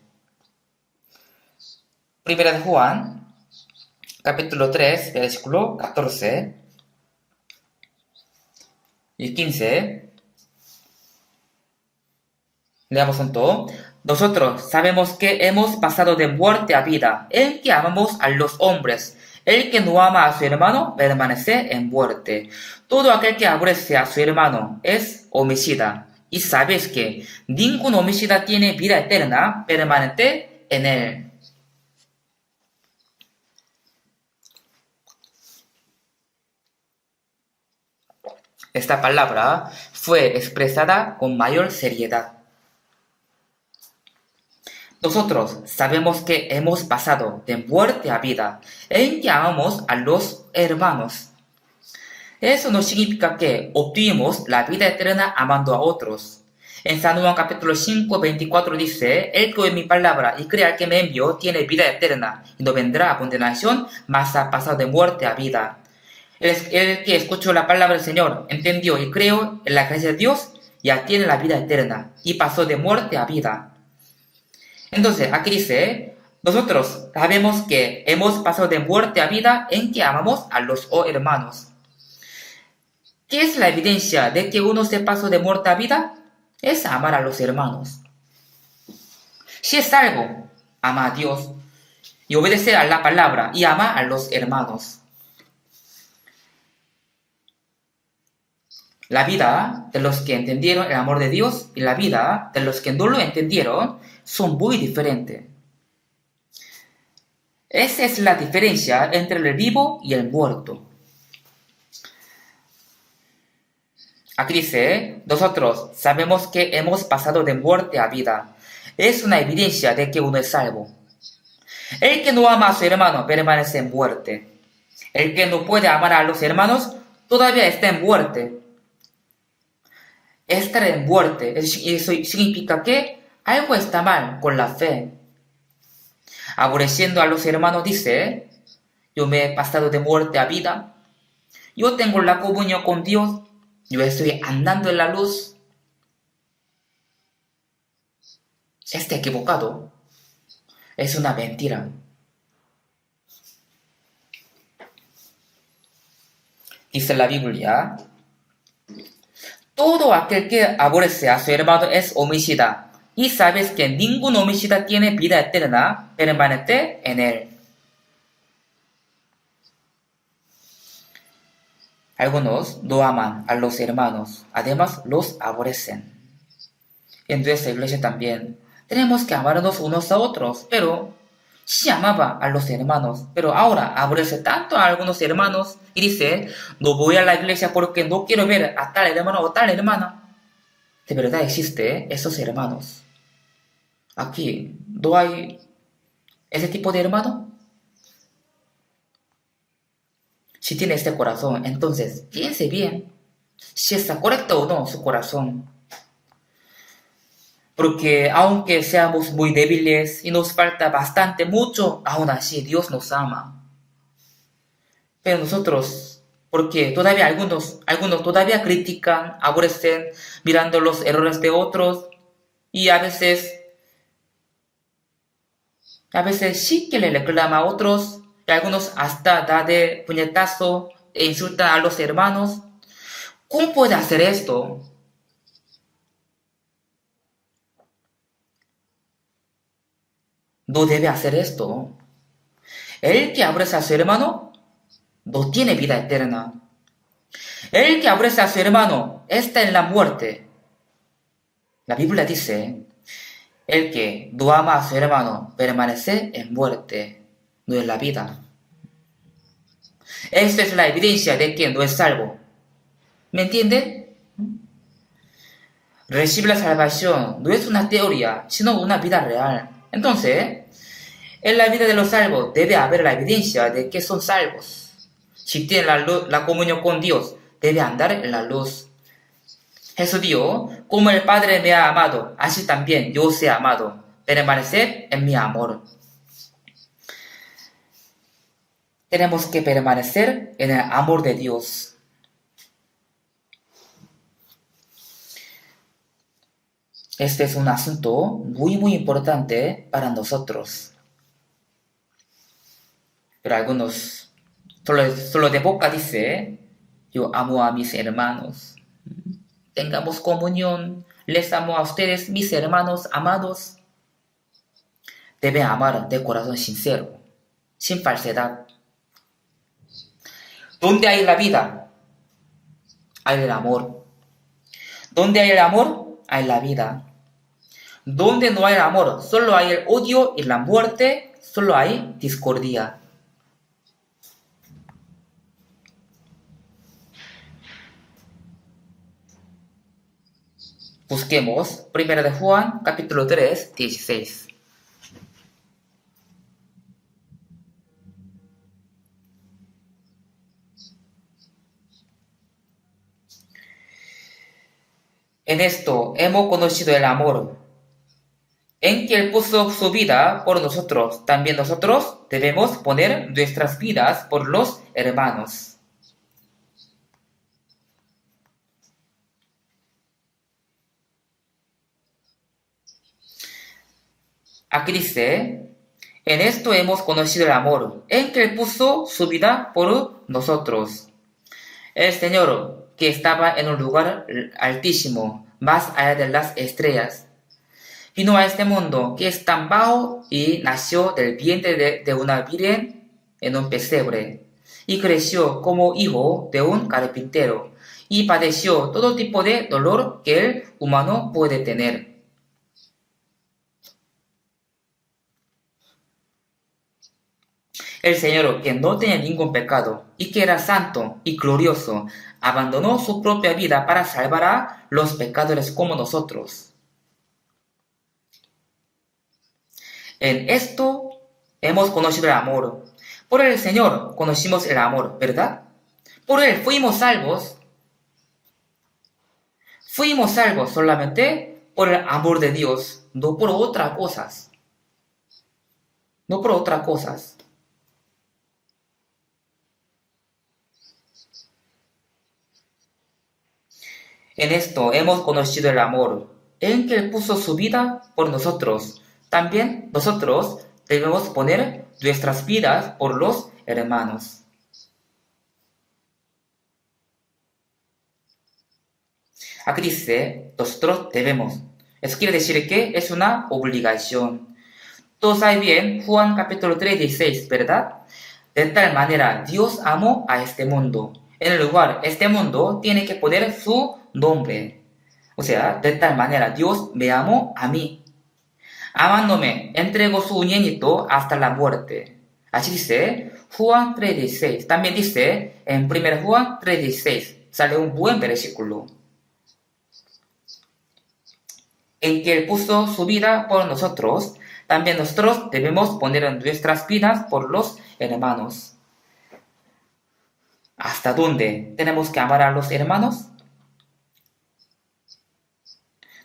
A: 1 Juan, capítulo 3, versículo 14 y 15. Leamos juntos. Nosotros sabemos que hemos pasado de muerte a vida, en que amamos a los hombres. El que no ama a su hermano permanece en muerte. Todo aquel que aborrece a su hermano es homicida. Y sabes que ningún homicida tiene vida eterna permanente en él. Esta palabra fue expresada con mayor seriedad. Nosotros sabemos que hemos pasado de muerte a vida, en que amamos a los hermanos. Eso no significa que obtuvimos la vida eterna amando a otros. En San Juan capítulo 5, 24 dice, el que oye mi palabra y cree al que me envió tiene vida eterna, y no vendrá a condenación, mas ha pasado de muerte a vida. El que escuchó la palabra del Señor, entendió y creyó en la gracia de Dios, ya tiene la vida eterna, y pasó de muerte a vida. Entonces, aquí dice, nosotros sabemos que hemos pasado de muerte a vida en que amamos a los hermanos. ¿Qué es la evidencia de que uno se pasó de muerte a vida? Es amar a los hermanos. Si es salvo, ama a Dios y obedece a la palabra y ama a los hermanos. La vida de los que entendieron el amor de Dios y la vida de los que no lo entendieron son muy diferentes. Esa es la diferencia entre el vivo y el muerto. Aquí dice, nosotros sabemos que hemos pasado de muerte a vida. Es una evidencia de que uno es salvo. El que no ama a su hermano permanece en muerte. El que no puede amar a los hermanos todavía está en muerte. Estar en muerte, eso significa que algo está mal con la fe. Aborreciendo a los hermanos dice, yo me he pasado de muerte a vida, yo tengo la comunión con Dios, yo estoy andando en la luz. Está equivocado, es una mentira. Dice la Biblia, todo aquel que aborrece a su hermano es homicida, y sabes que ningún homicida tiene vida eterna permanente en él. Algunos no aman a los hermanos, además los aborrecen. En nuestra iglesia también tenemos que amarnos unos a otros, pero sí amaba a los hermanos, pero ahora aborrece tanto a algunos hermanos y dice, no voy a la iglesia porque no quiero ver a tal hermano o tal hermana. De verdad existe esos hermanos. Aquí no hay ese tipo de hermano. Si tiene este corazón, entonces piense bien si está correcto o no su corazón. Porque aunque seamos muy débiles y nos falta bastante mucho, aún así Dios nos ama. Pero nosotros, porque todavía algunos todavía critican, aborrecen, mirando los errores de otros, y a veces sí que le reclama a otros, y algunos hasta da de puñetazo e insultan a los hermanos. ¿Cómo puede hacer esto? No debe hacer esto. El que aborrece a su hermano no tiene vida eterna. El que aborrece a su hermano está en la muerte. La Biblia dice, el que no ama a su hermano permanece en muerte, no en la vida. Esta es la evidencia de que no es salvo. ¿Me entiende? Recibir la salvación no es una teoría, sino una vida real. Entonces, en la vida de los salvos debe haber la evidencia de que son salvos. Si tienen la comunión con Dios, debe andar en la luz. Jesús dijo, como el Padre me ha amado, así también yo os he amado. Permaneced en mi amor. Tenemos que permanecer en el amor de Dios. Este es un asunto muy importante para nosotros. Pero algunos solo de boca dice, yo amo a mis hermanos. Tengamos comunión, les amo a ustedes, mis hermanos amados. Debe amar de corazón sincero, sin falsedad. ¿Dónde hay la vida? Hay el amor. ¿Dónde hay el amor? Hay la vida. Donde no hay el amor, solo hay el odio y la muerte, solo hay discordia. Busquemos 1 de Juan, capítulo 3, 16. En esto hemos conocido el amor, en que Él puso su vida por nosotros. También nosotros debemos poner nuestras vidas por los hermanos. Aquí dice, en esto hemos conocido el amor, en que Él puso su vida por nosotros. El Señor, que estaba en un lugar altísimo, más allá de las estrellas, vino a este mundo que es tan bajo y nació del vientre de una virgen en un pesebre, y creció como hijo de un carpintero, y padeció todo tipo de dolor que el humano puede tener. El Señor, que no tenía ningún pecado y que era santo y glorioso, abandonó su propia vida para salvar a los pecadores como nosotros. En esto hemos conocido el amor. Por el Señor conocimos el amor, ¿verdad? Por Él fuimos salvos. Fuimos salvos solamente por el amor de Dios, no por otras cosas. No por otras cosas. En esto hemos conocido el amor, en que Él puso su vida por nosotros. También nosotros debemos poner nuestras vidas por los hermanos. Aquí dice, nosotros debemos. Eso quiere decir que es una obligación. Todos saben bien Juan capítulo 3, 16, ¿verdad? De tal manera Dios amó a este mundo. En el lugar, este mundo tiene que poner su nombre. O sea, de tal manera Dios me amó a mí. Amándome, entregó su unigénito hasta la muerte. Así dice Juan 3:16. También dice en 1 Juan 3:16. Sale un buen versículo. En que Él puso su vida por nosotros, también nosotros debemos poner nuestras vidas por los hermanos. ¿Hasta dónde tenemos que amar a los hermanos?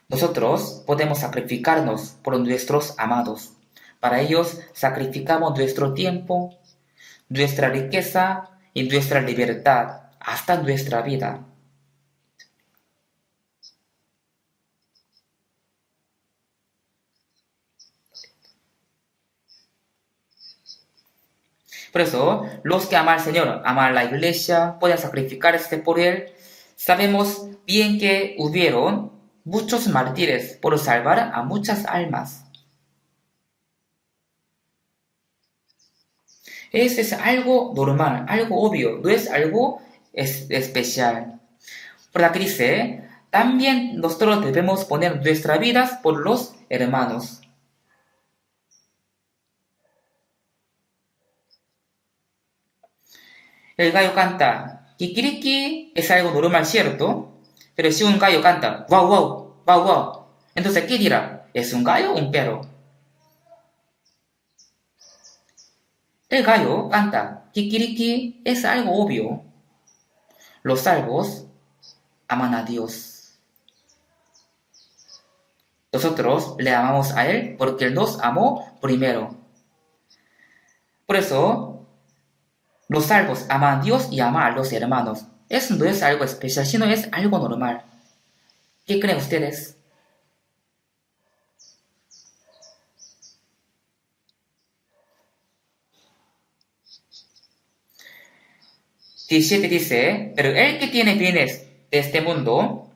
A: Nosotros podemos sacrificarnos por nuestros amados. Para ellos sacrificamos nuestro tiempo, nuestra riqueza y nuestra libertad, hasta nuestra vida. Por eso, los que aman al Señor, aman a la iglesia, pueden sacrificarse por Él. Sabemos bien que hubieron muchos mártires por salvar a muchas almas. Eso es algo normal, algo obvio, no es algo especial. Por la crisis, también nosotros debemos poner nuestras vidas por los hermanos. El gallo canta kikiriki, es algo normal, ¿cierto? Pero si un gallo canta guau guau, guau guau, entonces ¿qué dirá? ¿Es un gallo o un perro? El gallo canta kikiriki, es algo obvio. Los salvos aman a Dios. Nosotros le amamos a Él porque Él nos amó primero. Por eso, los salvos aman a Dios y aman a los hermanos. Eso no es algo especial, sino es algo normal. ¿Qué creen ustedes? XVII dice, pero el que tiene bienes de este mundo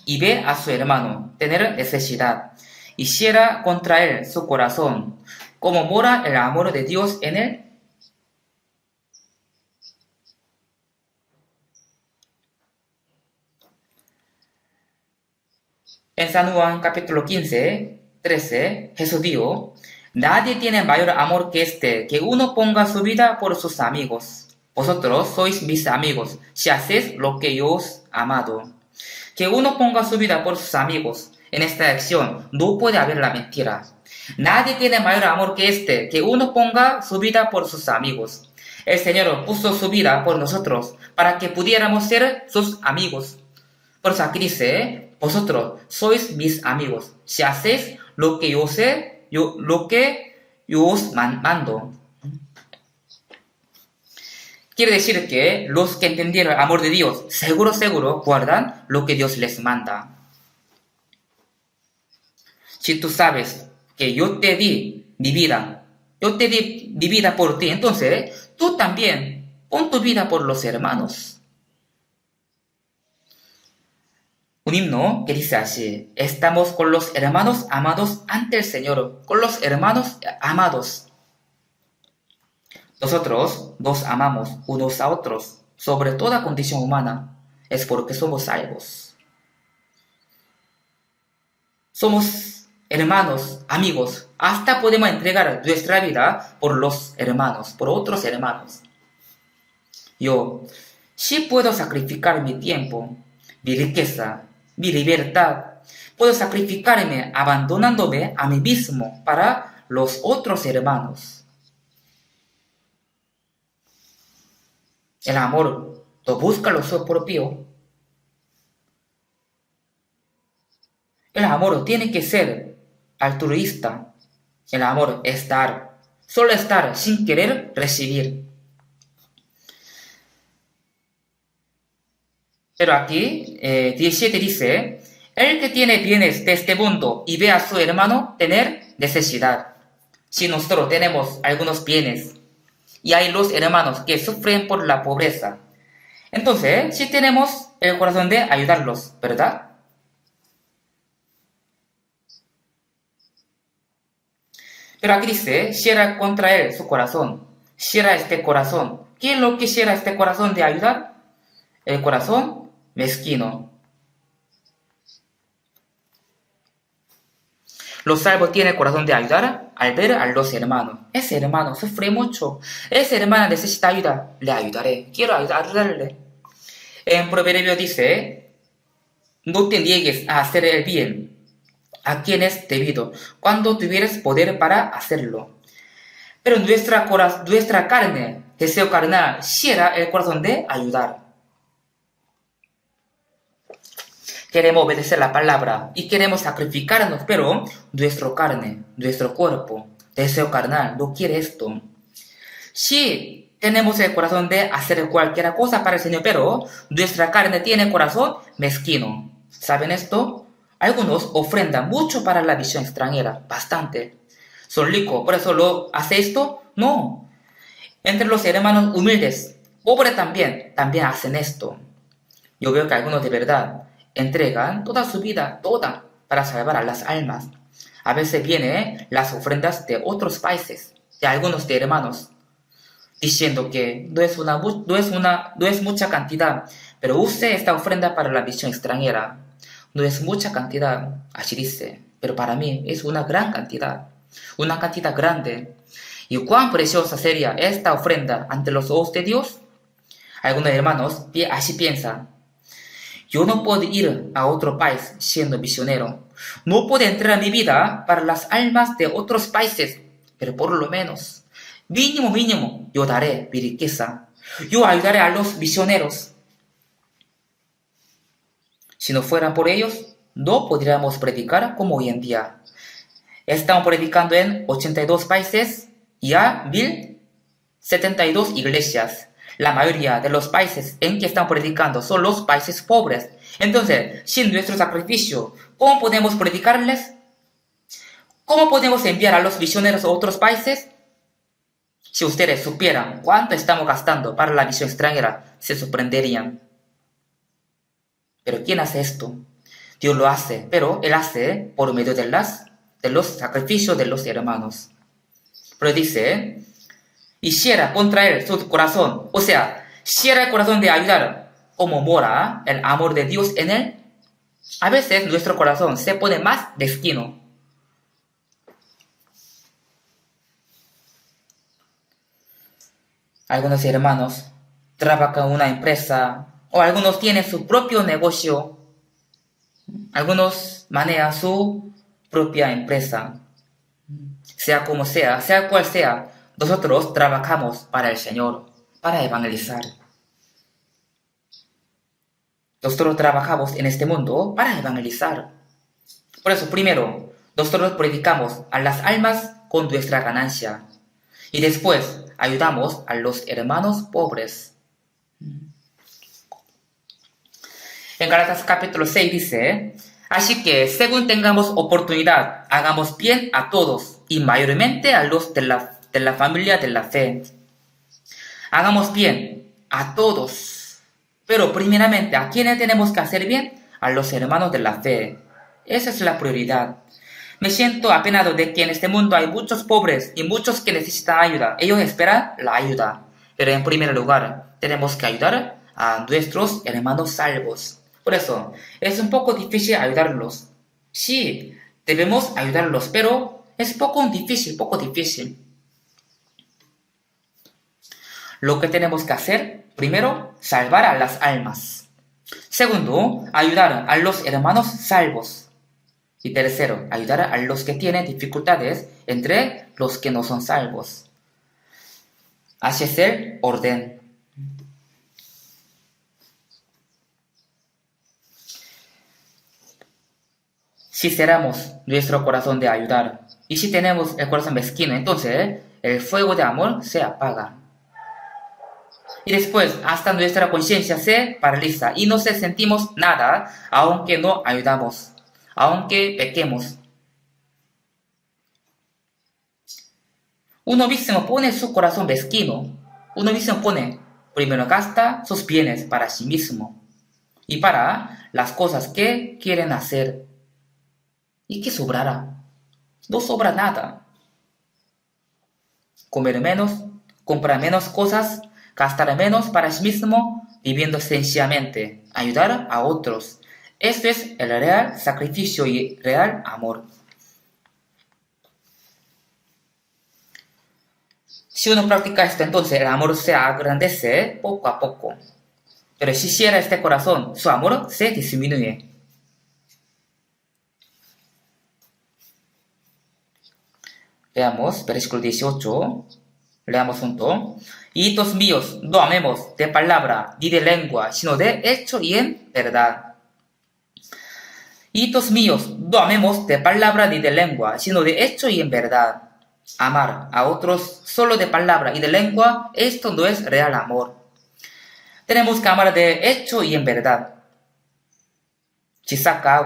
A: y ve a su hermano tener necesidad y cierra contra él su corazón, ¿cómo mora el amor de Dios en él? En San Juan capítulo 15, 13, Jesús dijo, nadie tiene mayor amor que este, que uno ponga su vida por sus amigos. Vosotros sois mis amigos, si hacéis lo que yo os he amado. Que uno ponga su vida por sus amigos. En esta acción no puede haber la mentira. Nadie tiene mayor amor que este, que uno ponga su vida por sus amigos. El Señor puso su vida por nosotros, para que pudiéramos ser sus amigos. Por eso aquí dice, vosotros sois mis amigos, si hacéis lo que yo os mando. Quiere decir que los que entendieron el amor de Dios, seguro, guardan lo que Dios les manda. Si tú sabes que yo te di mi vida por ti, entonces tú también pon tu vida por los hermanos. Un himno que dice así, estamos con los hermanos amados ante el Señor, con los hermanos amados. Nosotros nos amamos unos a otros, sobre toda condición humana, es porque somos salvos. Somos hermanos, amigos, hasta podemos entregar nuestra vida por los hermanos, por otros hermanos. Yo sí puedo sacrificar mi tiempo, mi riqueza, mi libertad. Puedo sacrificarme abandonándome a mí mismo para los otros hermanos. El amor no busca lo suyo propio. El amor tiene que ser altruista. El amor es dar, solo estar sin querer recibir. Pero aquí 17 dice, el que tiene bienes de este mundo y ve a su hermano tener necesidad. Si nosotros tenemos algunos bienes y hay los hermanos que sufren por la pobreza, entonces sí tenemos el corazón de ayudarlos, ¿verdad? Pero aquí dice, cierra contra él su corazón, cierra este corazón. ¿Qué es lo que cierra este corazón de ayudar? El corazón mezquino. Los salvos tienen el corazón de ayudar al ver a los hermanos. Ese hermano sufre mucho. Esa hermana necesita ayuda. Le ayudaré. Quiero ayudarle. En Proverbio dice, no te niegues a hacer el bien a quien es debido, cuando tuvieres poder para hacerlo. Pero nuestra carne, deseo carnal, cierra el corazón de ayudar. Queremos obedecer la palabra y queremos sacrificarnos, pero nuestra carne, nuestro cuerpo, deseo carnal, no quiere esto. Sí, tenemos el corazón de hacer cualquier cosa para el Señor, pero nuestra carne tiene corazón mezquino. ¿Saben esto? Algunos ofrendan mucho para la visión extranjera, bastante. ¿Son ricos? ¿Por eso lo hace esto? No. Entre los hermanos humildes, pobres también hacen esto. Yo veo que algunos de verdad entregan toda su vida, toda, para salvar a las almas. A veces vienen las ofrendas de otros países, de algunos de hermanos, diciendo que no es mucha cantidad, pero use esta ofrenda para la visión extranjera. No es mucha cantidad, así dice, pero para mí es una gran cantidad, una cantidad grande. ¿Y cuán preciosa sería esta ofrenda ante los ojos de Dios? Algunos hermanos así piensan. Yo no puedo ir a otro país siendo misionero. No puedo entrar a mi vida para las almas de otros países, pero por lo menos, mínimo, yo daré mi riqueza. Yo ayudaré a los misioneros. Si no fueran por ellos, no podríamos predicar como hoy en día. Estamos predicando en 82 países y a 1072 iglesias. La mayoría de los países en que estamos predicando son los países pobres. Entonces, sin nuestro sacrificio, ¿cómo podemos predicarles? ¿Cómo podemos enviar a los misioneros a otros países? Si ustedes supieran cuánto estamos gastando para la misión extranjera, se sorprenderían. Pero ¿quién hace esto? Dios lo hace, pero Él hace por medio de los sacrificios de los hermanos. Pero dice, y cierra contra Él su corazón, o sea, cierra el corazón de ayudar, como mora el amor de Dios en Él. A veces nuestro corazón se pone más mezquino. Algunos hermanos trabajan en una empresa o algunos tienen su propio negocio. Algunos manejan su propia empresa. Sea como sea cual sea, nosotros trabajamos para el Señor, para evangelizar. Nosotros trabajamos en este mundo para evangelizar. Por eso, primero, nosotros predicamos a las almas con nuestra ganancia. Y después, ayudamos a los hermanos pobres. En Gálatas capítulo 6 dice, así que según tengamos oportunidad, hagamos bien a todos y mayormente a los de la familia de la fe. Hagamos bien a todos, pero primeramente, ¿a quiénes tenemos que hacer bien? A los hermanos de la fe. Esa es la prioridad. Me siento apenado de que en este mundo hay muchos pobres y muchos que necesitan ayuda. Ellos esperan la ayuda. Pero en primer lugar, tenemos que ayudar a nuestros hermanos salvos. Por eso, es un poco difícil ayudarlos. Sí, debemos ayudarlos, pero es poco difícil. Lo que tenemos que hacer, primero, salvar a las almas. Segundo, ayudar a los hermanos salvos. Y tercero, ayudar a los que tienen dificultades entre los que no son salvos. Así es el orden. Si cerramos nuestro corazón de ayudar y si tenemos el corazón mezquino, entonces el fuego de amor se apaga. Y después hasta nuestra conciencia se paraliza y no sentimos nada aunque no ayudamos, aunque pequemos. Uno mismo pone su corazón mezquino. Uno mismo pone, primero gasta sus bienes para sí mismo y para las cosas que quieren hacer. ¿Y qué sobrará? No sobra nada. Comer menos, comprar menos cosas, gastar menos para sí mismo, viviendo sencillamente, ayudar a otros. Este es el real sacrificio y real amor. Si uno practica esto, entonces el amor se agrandece poco a poco. Pero si cierra este corazón, su amor se disminuye. Leamos versículo 18. Leamos junto. Hijitos míos, no amemos de palabra ni de lengua, sino de hecho y en verdad. Hijitos míos, no amemos de palabra ni de lengua, sino de hecho y en verdad. Amar a otros solo de palabra y de lengua, esto no es real amor. Tenemos que amar de hecho y en verdad. Si saca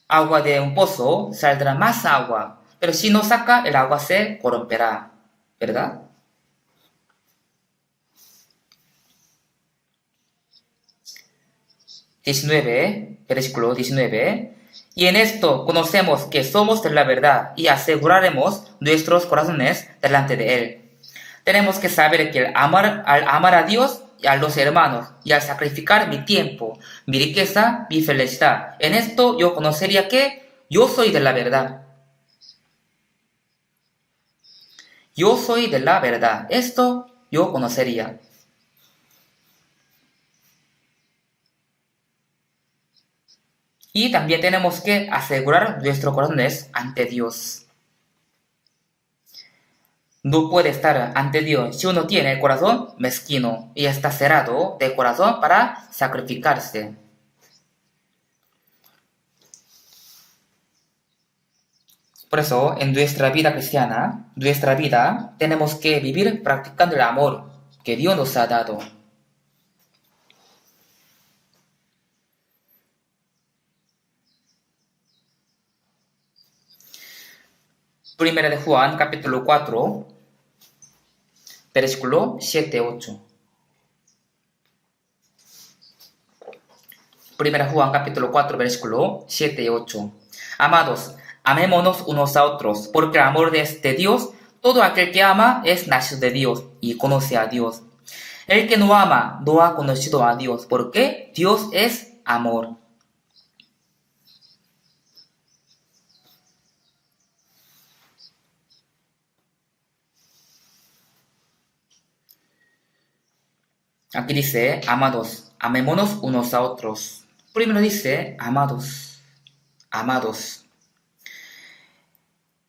A: agua de un pozo, saldrá más agua. Pero si no saca, el agua se corromperá, ¿verdad? Versículo 19. Y en esto conocemos que somos de la verdad y aseguraremos nuestros corazones delante de Él. Tenemos que saber que al amar a Dios y a los hermanos y al sacrificar mi tiempo, mi riqueza, mi felicidad, en esto yo conocería que yo soy de la verdad. Yo soy de la verdad. Esto yo conocería. Y también tenemos que asegurar nuestros corazones ante Dios. no puede estar ante Dios si uno tiene el corazón mezquino y está cerrado de corazón para sacrificarse. Por eso, en nuestra vida cristiana, nuestra vida, tenemos que vivir practicando el amor que Dios nos ha dado. Primera de Juan, capítulo 4, versículo 7-8. Primera Juan, capítulo 4, versículo 7 y 8. Amados, amémonos unos a otros, porque el amor es de Dios. Todo aquel que ama es nacido de Dios y conoce a Dios. El que no ama no ha conocido a Dios, porque Dios es amor. Aquí dice, amados, amémonos unos a otros. Primero dice, amados, amados.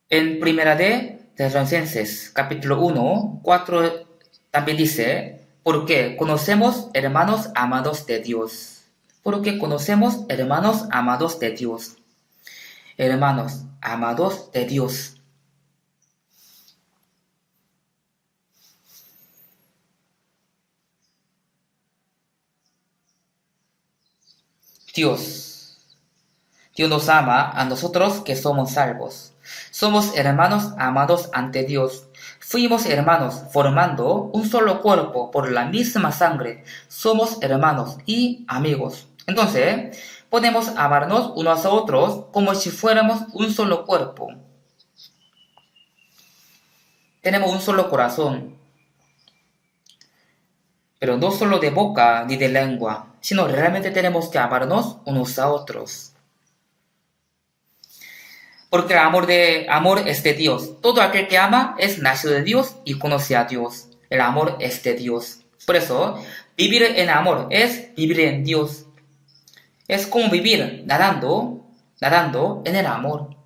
A: En Primera de Tesalonicenses, capítulo 1, 4, también dice, porque conocemos hermanos amados de Dios. Porque conocemos hermanos amados de Dios. Hermanos amados de Dios. Dios nos ama a nosotros que somos salvos. Somos hermanos amados ante Dios. Fuimos hermanos formando un solo cuerpo por la misma sangre. Somos hermanos y amigos. Entonces, podemos amarnos unos a otros como si fuéramos un solo cuerpo. Tenemos un solo corazón. Pero no solo de boca ni de lengua, sino realmente tenemos que amarnos unos a otros. Porque el amor es de Dios. Todo aquel que ama es nacido de Dios y conoce a Dios. El amor es de Dios. Por eso, vivir en amor es vivir en Dios. Es como vivir nadando en el amor.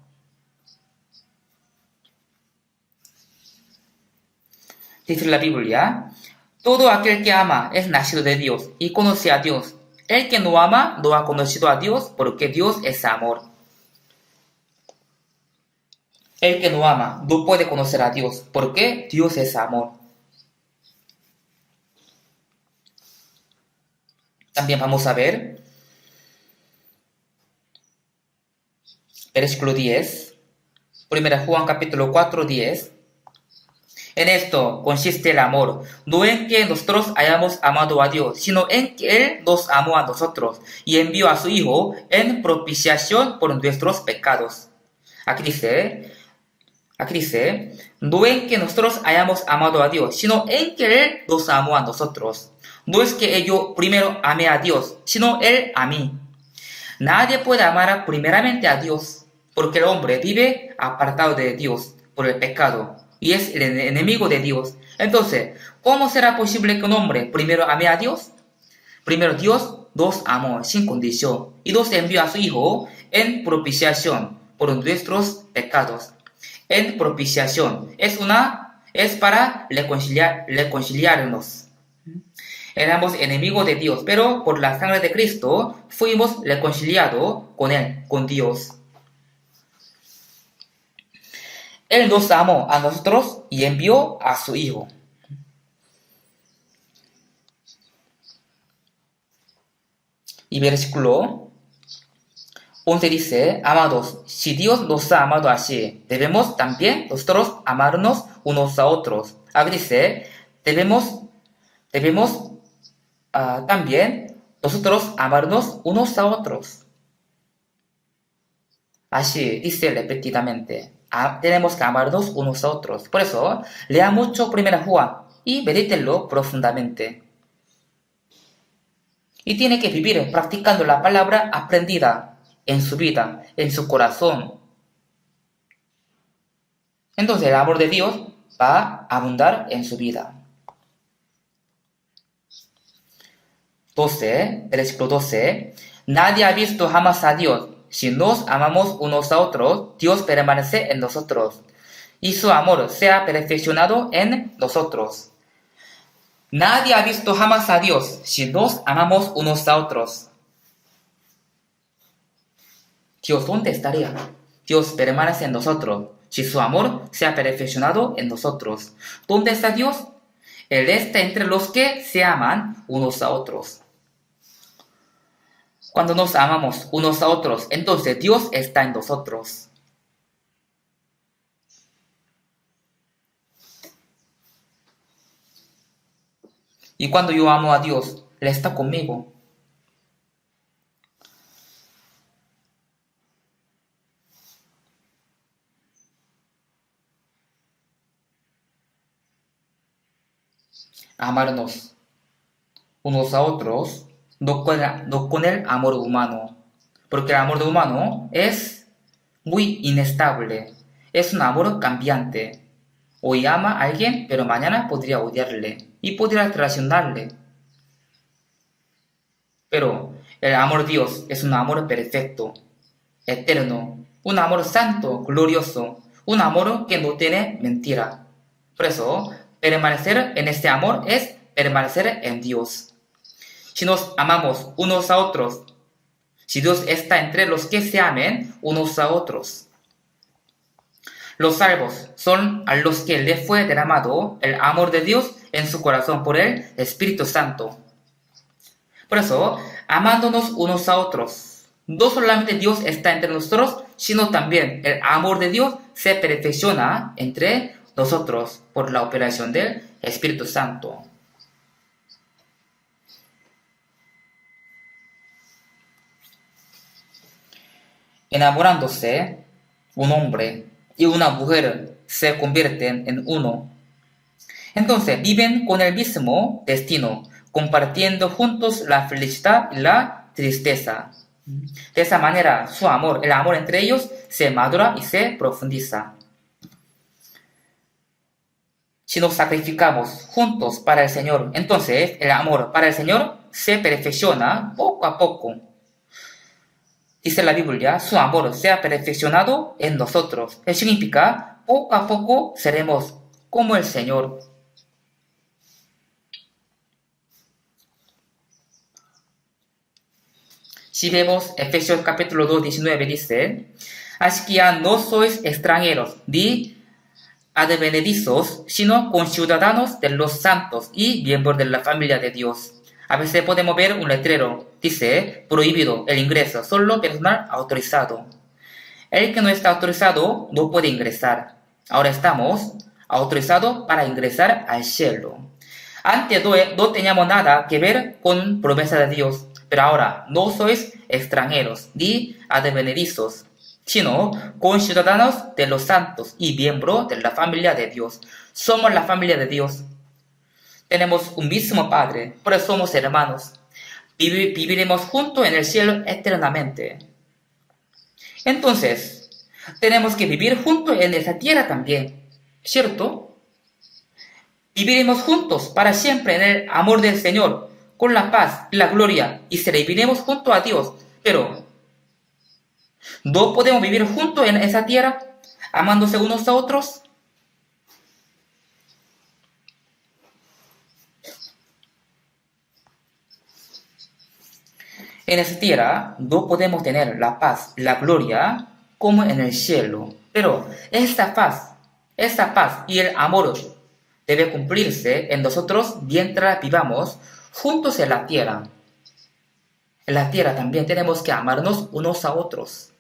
A: Dice la Biblia, todo aquel que ama es nacido de Dios y conoce a Dios. El que no ama no ha conocido a Dios porque Dios es amor. El que no ama no puede conocer a Dios porque Dios es amor. También vamos a ver versículo 10, 1 Juan capítulo 4, 10. En esto consiste el amor, no en que nosotros hayamos amado a Dios, sino en que Él nos amó a nosotros y envió a su Hijo en propiciación por nuestros pecados. Aquí dice, no en que nosotros hayamos amado a Dios, sino en que Él nos amó a nosotros. No es que yo primero amé a Dios, sino Él a mí. Nadie puede amar primeramente a Dios, porque el hombre vive apartado de Dios por el pecado y es el enemigo de Dios. Entonces, ¿cómo será posible que un hombre primero ame a Dios? Primero Dios nos amó sin condición y nos envió a su Hijo en propiciación por nuestros pecados. En propiciación es para reconciliarnos. Éramos enemigos de Dios, pero por la sangre de Cristo fuimos reconciliados con Él, con Dios. Él nos amó a nosotros y envió a su Hijo. Y versículo 11 dice, amados, si Dios nos ha amado así, debemos también nosotros amarnos unos a otros. Aquí dice, debemos también nosotros amarnos unos a otros. Así dice repetidamente, tenemos que amarnos unos a otros. Por eso, lea mucho 1 Juan y medítenlo profundamente. Y tiene que vivir practicando la palabra aprendida en su vida, en su corazón. Entonces el amor de Dios va a abundar en su vida. 12, versículo 12. Nadie ha visto jamás a Dios. Si nos amamos unos a otros, Dios permanece en nosotros y su amor sea perfeccionado en nosotros. Nadie ha visto jamás a Dios si nos amamos unos a otros. Dios, ¿dónde estaría? Dios permanece en nosotros si su amor se ha perfeccionado en nosotros. ¿Dónde está Dios? Él está entre los que se aman unos a otros. Cuando nos amamos unos a otros, entonces Dios está en nosotros. Y cuando yo amo a Dios, Él está conmigo. Amarnos unos a otros, no con el amor humano, porque el amor humano es muy inestable, es un amor cambiante. Hoy ama a alguien, pero mañana podría odiarle y podría traicionarle. Pero el amor de Dios es un amor perfecto, eterno, un amor santo, glorioso, un amor que no tiene mentira. Por eso, permanecer en este amor es permanecer en Dios. Si nos amamos unos a otros, si Dios está entre los que se amen unos a otros. Los salvos son a los que le fue derramado el amor de Dios en su corazón por el Espíritu Santo. Por eso, amándonos unos a otros, no solamente Dios está entre nosotros, sino también el amor de Dios se perfecciona entre nosotros por la operación del Espíritu Santo. Enamorándose, un hombre y una mujer se convierten en uno. Entonces viven con el mismo destino, compartiendo juntos la felicidad y la tristeza. De esa manera, su amor, el amor entre ellos, se madura y se profundiza. Si nos sacrificamos juntos para el Señor, entonces el amor para el Señor se perfecciona poco a poco. Dice la Biblia, su amor se ha perfeccionado en nosotros. Eso significa, poco a poco seremos como el Señor. Si vemos Efesios capítulo 2, 19 dice, así que ya no sois extranjeros ni advenedizos, sino conciudadanos de los santos y miembros de la familia de Dios. A veces podemos ver un letrero, dice, prohibido el ingreso, solo personal autorizado. El que no está autorizado no puede ingresar. Ahora estamos autorizados para ingresar al cielo. Antes no teníamos nada que ver con promesa de Dios, pero ahora no sois extranjeros ni advenedizos, sino conciudadanos de los santos y miembros de la familia de Dios. Somos la familia de Dios. Tenemos un mismo Padre, por eso somos hermanos. Viviremos juntos en el cielo eternamente. Entonces, tenemos que vivir juntos en esa tierra también, ¿cierto? Viviremos juntos para siempre en el amor del Señor, con la paz y la gloria, y serviremos junto a Dios. Pero, ¿no podemos vivir juntos en esa tierra, amándose unos a otros? En esa tierra no podemos tener la paz y la gloria como en el cielo. Pero esta paz y el amor debe cumplirse en nosotros mientras vivamos juntos en la tierra. En la tierra también tenemos que amarnos unos a otros.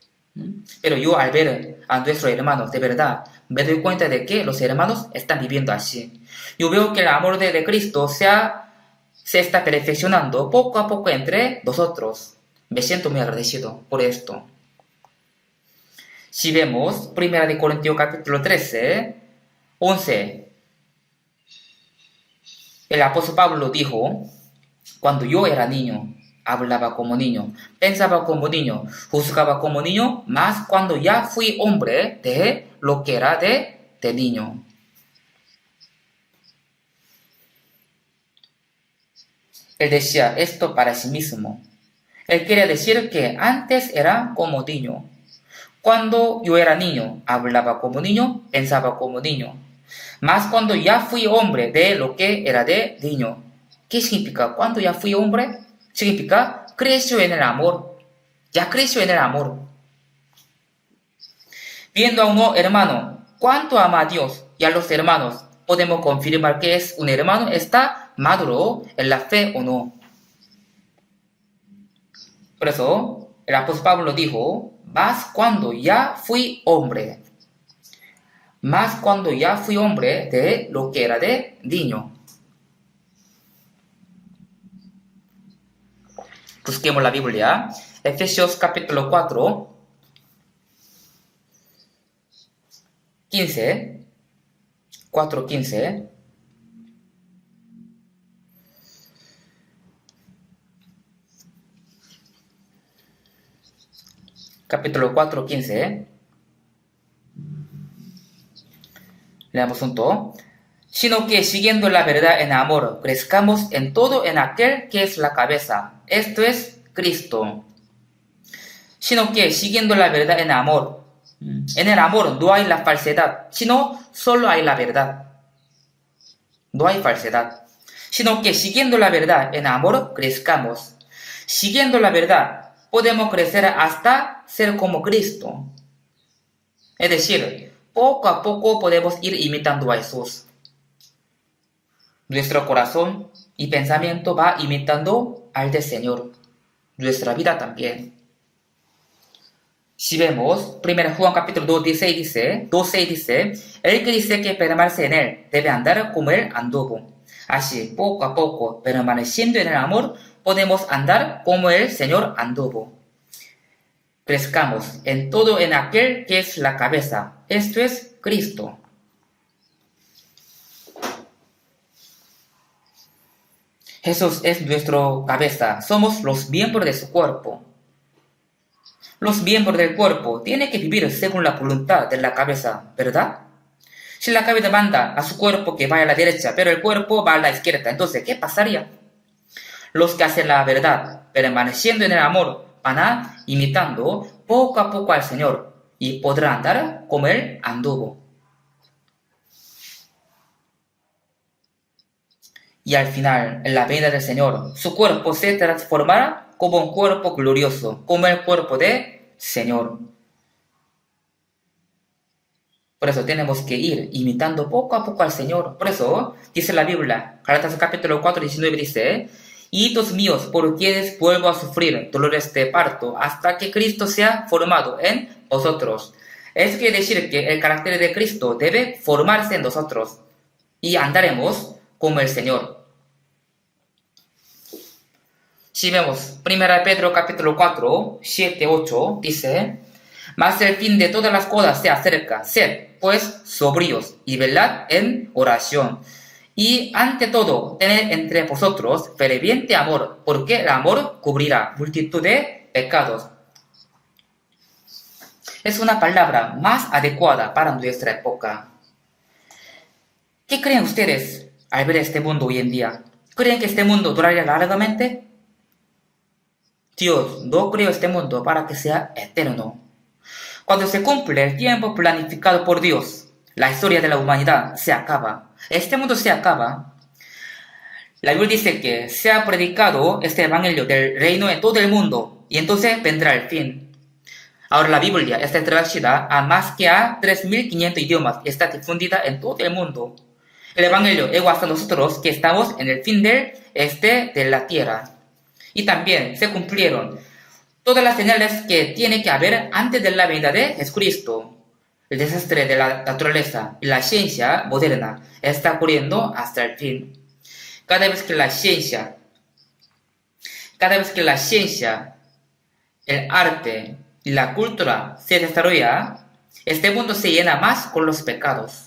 A: Pero yo al ver a nuestros hermanos de verdad, me doy cuenta de que los hermanos están viviendo así. Yo veo que el amor de Cristo se está perfeccionando poco a poco entre nosotros. Me siento muy agradecido por esto. Si vemos 1 Corintios capítulo 13, 11, el apóstol Pablo dijo, cuando yo era niño, hablaba como niño, pensaba como niño, juzgaba como niño, mas cuando ya fui hombre, dejé lo que era de niño. Él decía esto para sí mismo. Él quería decir que antes era como niño. Cuando yo era niño, hablaba como niño, pensaba como niño. Mas cuando ya fui hombre de lo que era de niño. ¿Qué significa? Cuando ya fui hombre, significa creció en el amor. Ya creció en el amor. Viendo a un hermano, cuánto ama a Dios y a los hermanos, podemos confirmar que es un hermano está maduro en la fe o no. Por eso, el apóstol Pablo dijo, más cuando ya fui hombre. Más cuando ya fui hombre de lo que era de niño. Busquemos la Biblia. Efesios capítulo 4, 15. 4:15. Capítulo 4:15. Leamos junto. Sino que siguiendo la verdad en amor, crezcamos en todo en aquel que es la cabeza. Esto es Cristo. Sino que siguiendo la verdad en amor. En el amor no hay la falsedad, sino solo hay la verdad. No hay falsedad. Sino que siguiendo la verdad en amor, crezcamos. Siguiendo la verdad, podemos crecer hasta ser como Cristo. Es decir, poco a poco podemos ir imitando a Jesús. Nuestro corazón y pensamiento va imitando al del Señor. Nuestra vida también. Si vemos, 1 Juan capítulo 12 dice, el que dice que permanece en él debe andar como él anduvo. Así, poco a poco, permaneciendo en el amor, podemos andar como el Señor anduvo. Crezcamos en todo en aquel que es la cabeza, esto es Cristo. Jesús es nuestra cabeza, somos los miembros de su cuerpo. Los miembros del cuerpo tienen que vivir según la voluntad de la cabeza, ¿verdad? Si la cabeza manda a su cuerpo que vaya a la derecha, pero el cuerpo va a la izquierda, entonces, ¿qué pasaría? Los que hacen la verdad, permaneciendo en el amor, van a imitando poco a poco al Señor y podrán andar como Él anduvo. Y al final, en la venida del Señor, su cuerpo se transformará como un cuerpo glorioso, como el cuerpo del Señor. Por eso tenemos que ir imitando poco a poco al Señor. Por eso dice la Biblia, Gálatas capítulo 4, 19 dice, hijitos míos, por quienes vuelvo a sufrir dolores de parto, hasta que Cristo sea formado en vosotros. Eso quiere decir que el carácter de Cristo debe formarse en nosotros y andaremos como el Señor. Si vemos 1 Pedro capítulo 4, 7, 8, dice, mas el fin de todas las cosas se acerca, sed pues sobrios y velad en oración. Y ante todo, tened entre vosotros ferviente amor, porque el amor cubrirá multitud de pecados. Es una palabra más adecuada para nuestra época. ¿Qué creen ustedes al ver este mundo hoy en día? ¿Creen que este mundo durará largamente? Dios no creó este mundo para que sea eterno. Cuando se cumple el tiempo planificado por Dios, la historia de la humanidad se acaba. Este mundo se acaba. La Biblia dice que se ha predicado este evangelio del reino en todo el mundo y entonces vendrá el fin. Ahora la Biblia está traducida a más que a 3.500 idiomas y está difundida en todo el mundo. El evangelio llegó hasta nosotros que estamos en el fin del de la tierra. Y también se cumplieron todas las señales que tiene que haber antes de la venida de Jesucristo. El desastre de la naturaleza y la ciencia moderna está ocurriendo hasta el fin. Cada vez que la ciencia, el arte y la cultura se desarrolla, este mundo se llena más con los pecados.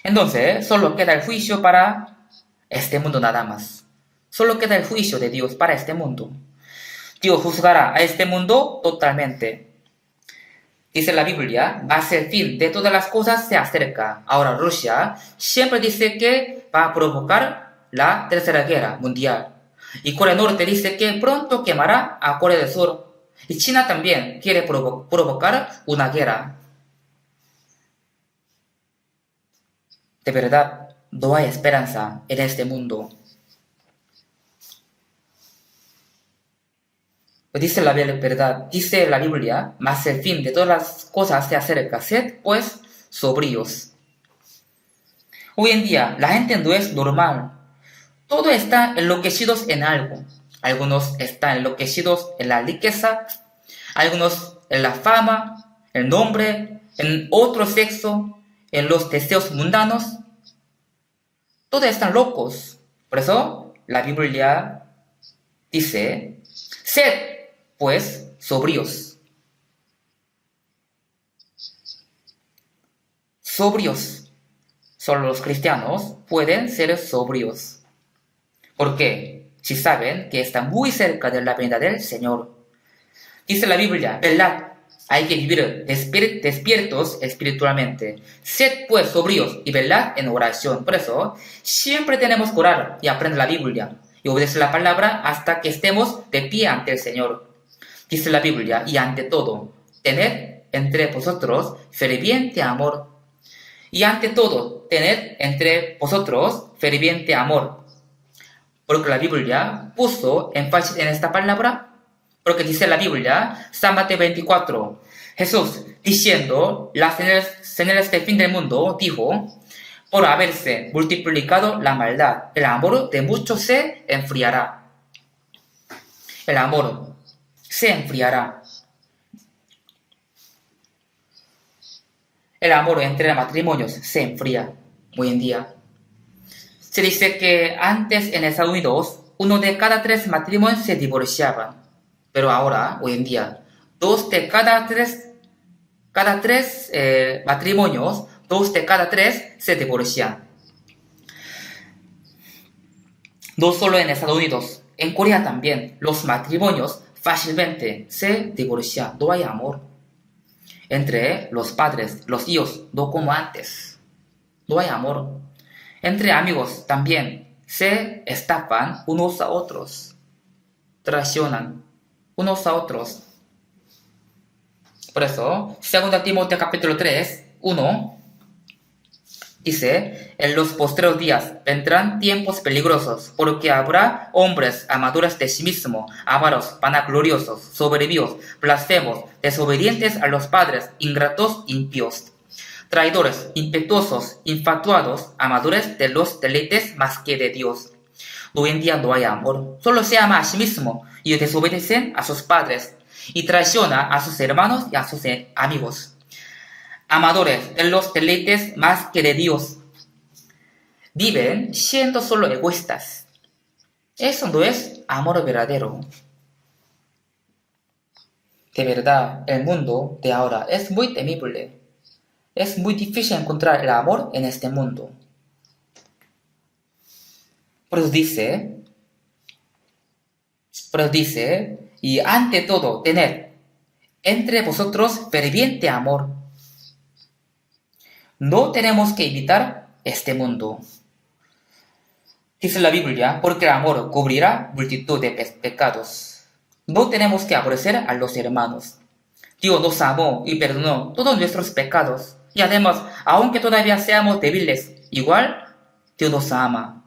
A: Entonces, solo queda el juicio para este mundo nada más. Solo queda el juicio de Dios para este mundo. Dios juzgará a este mundo totalmente. Dice la Biblia, más el fin de todas las cosas se acerca. Ahora Rusia siempre dice que va a provocar la tercera guerra mundial. Y Corea del Norte dice que pronto quemará a Corea del Sur. Y China también quiere provocar una guerra. De verdad, no hay esperanza en este mundo. Dice la verdad, dice la Biblia, mas el fin de todas las cosas se acerca, sed pues sobrios. Hoy en día la gente no es normal. Todos están enloquecidos en algo. Algunos están enloquecidos en la riqueza, algunos en la fama, el nombre, en otro sexo, en los deseos mundanos. Todos están locos. Por eso la Biblia dice, sed pues sobrios. Sobrios. Solo los cristianos pueden ser sobrios. ¿Por qué? Si saben que están muy cerca de la venida del Señor. Dice la Biblia, velad, hay que vivir despiertos espiritualmente. Sed pues sobrios y velad en oración. Por eso, siempre tenemos que orar y aprender la Biblia y obedecer la palabra hasta que estemos de pie ante el Señor. Dice la Biblia, y ante todo, tened entre vosotros ferviente amor. Y ante todo, tened entre vosotros ferviente amor. Porque la Biblia puso énfasis en esta palabra. Porque dice la Biblia, San Mateo 24, Jesús diciendo las señales del fin del mundo, dijo, por haberse multiplicado la maldad, el amor de muchos se enfriará. El amor se enfriará. El amor entre matrimonios se enfría hoy en día. Se dice que antes en Estados Unidos 1 de cada 3 matrimonios se divorciaban, pero ahora, hoy en día, 2 de cada 3 matrimonios, 2 de cada 3 se divorcian. No solo en Estados Unidos, en Corea también, los matrimonios fácilmente se divorcian, no hay amor. Entre los padres, los hijos, no como antes, no hay amor. Entre amigos también se estafan unos a otros, traicionan unos a otros. Por eso, 2 Timoteo capítulo 3, 1, dice, en los postreros días vendrán tiempos peligrosos, porque habrá hombres amadores de sí mismos, avaros, vanagloriosos, soberbios, blasfemos, desobedientes a los padres, ingratos, impíos, traidores, impetuosos, infatuados, amadores de los deleites más que de Dios. Hoy en día no hay amor, solo se ama a sí mismo y desobedecen a sus padres y traiciona a sus hermanos y a sus amigos. Amadores de los deleites más que de Dios. Viven siendo solo egoístas. Eso no es amor verdadero. De verdad, el mundo de ahora es muy temible. Es muy difícil encontrar el amor en este mundo. Por eso dice, y ante todo, tened entre vosotros ferviente amor. No tenemos que evitar este mundo. Dice la Biblia, porque el amor cubrirá multitud de pecados. No tenemos que aborrecer a los hermanos. Dios nos amó y perdonó todos nuestros pecados. Y además, aunque todavía seamos débiles, igual Dios nos ama.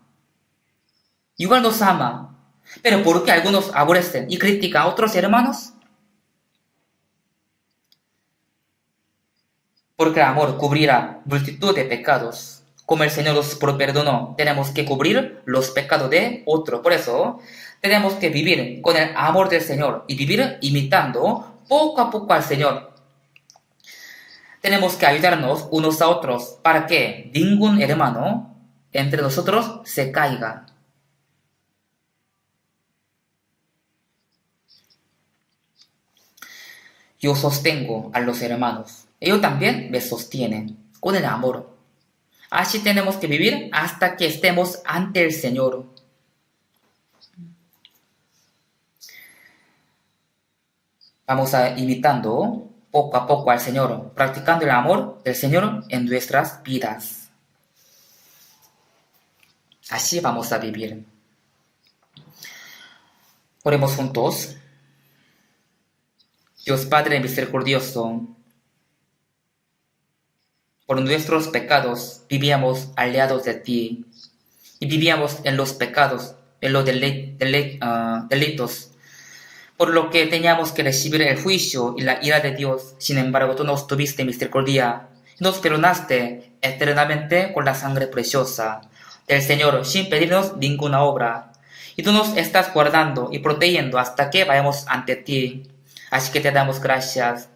A: Igual nos ama. Pero ¿por qué algunos aborrecen y critican a otros hermanos? Porque el amor cubrirá multitud de pecados. Como el Señor nos perdonó, tenemos que cubrir los pecados de otro. Por eso, tenemos que vivir con el amor del Señor y vivir imitando poco a poco al Señor. Tenemos que ayudarnos unos a otros para que ningún hermano entre nosotros se caiga. Yo sostengo a los hermanos. Ellos también me sostienen con el amor. Así tenemos que vivir hasta que estemos ante el Señor. Vamos a imitando poco a poco al Señor, practicando el amor del Señor en nuestras vidas. Así vamos a vivir. Oremos juntos. Dios Padre misericordioso, por nuestros pecados vivíamos aliados de ti y vivíamos en los pecados, en los delitos, por lo que teníamos que recibir el juicio y la ira de Dios. Sin embargo, tú nos tuviste misericordia y nos perdonaste eternamente con la sangre preciosa del Señor sin pedirnos ninguna obra. Y tú nos estás guardando y protegiendo hasta que vayamos ante ti. Así que te damos gracias.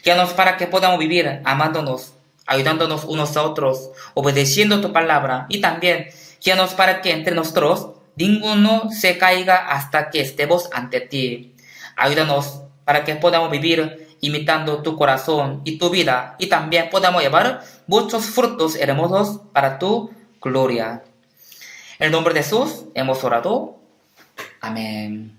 A: Guíanos para que podamos vivir amándonos, ayudándonos unos a otros, obedeciendo tu palabra, y también guíanos para que entre nosotros ninguno se caiga hasta que estemos ante ti. Ayúdanos para que podamos vivir imitando tu corazón y tu vida, y también podamos llevar muchos frutos hermosos para tu gloria. En el nombre de Jesús hemos orado. Amén.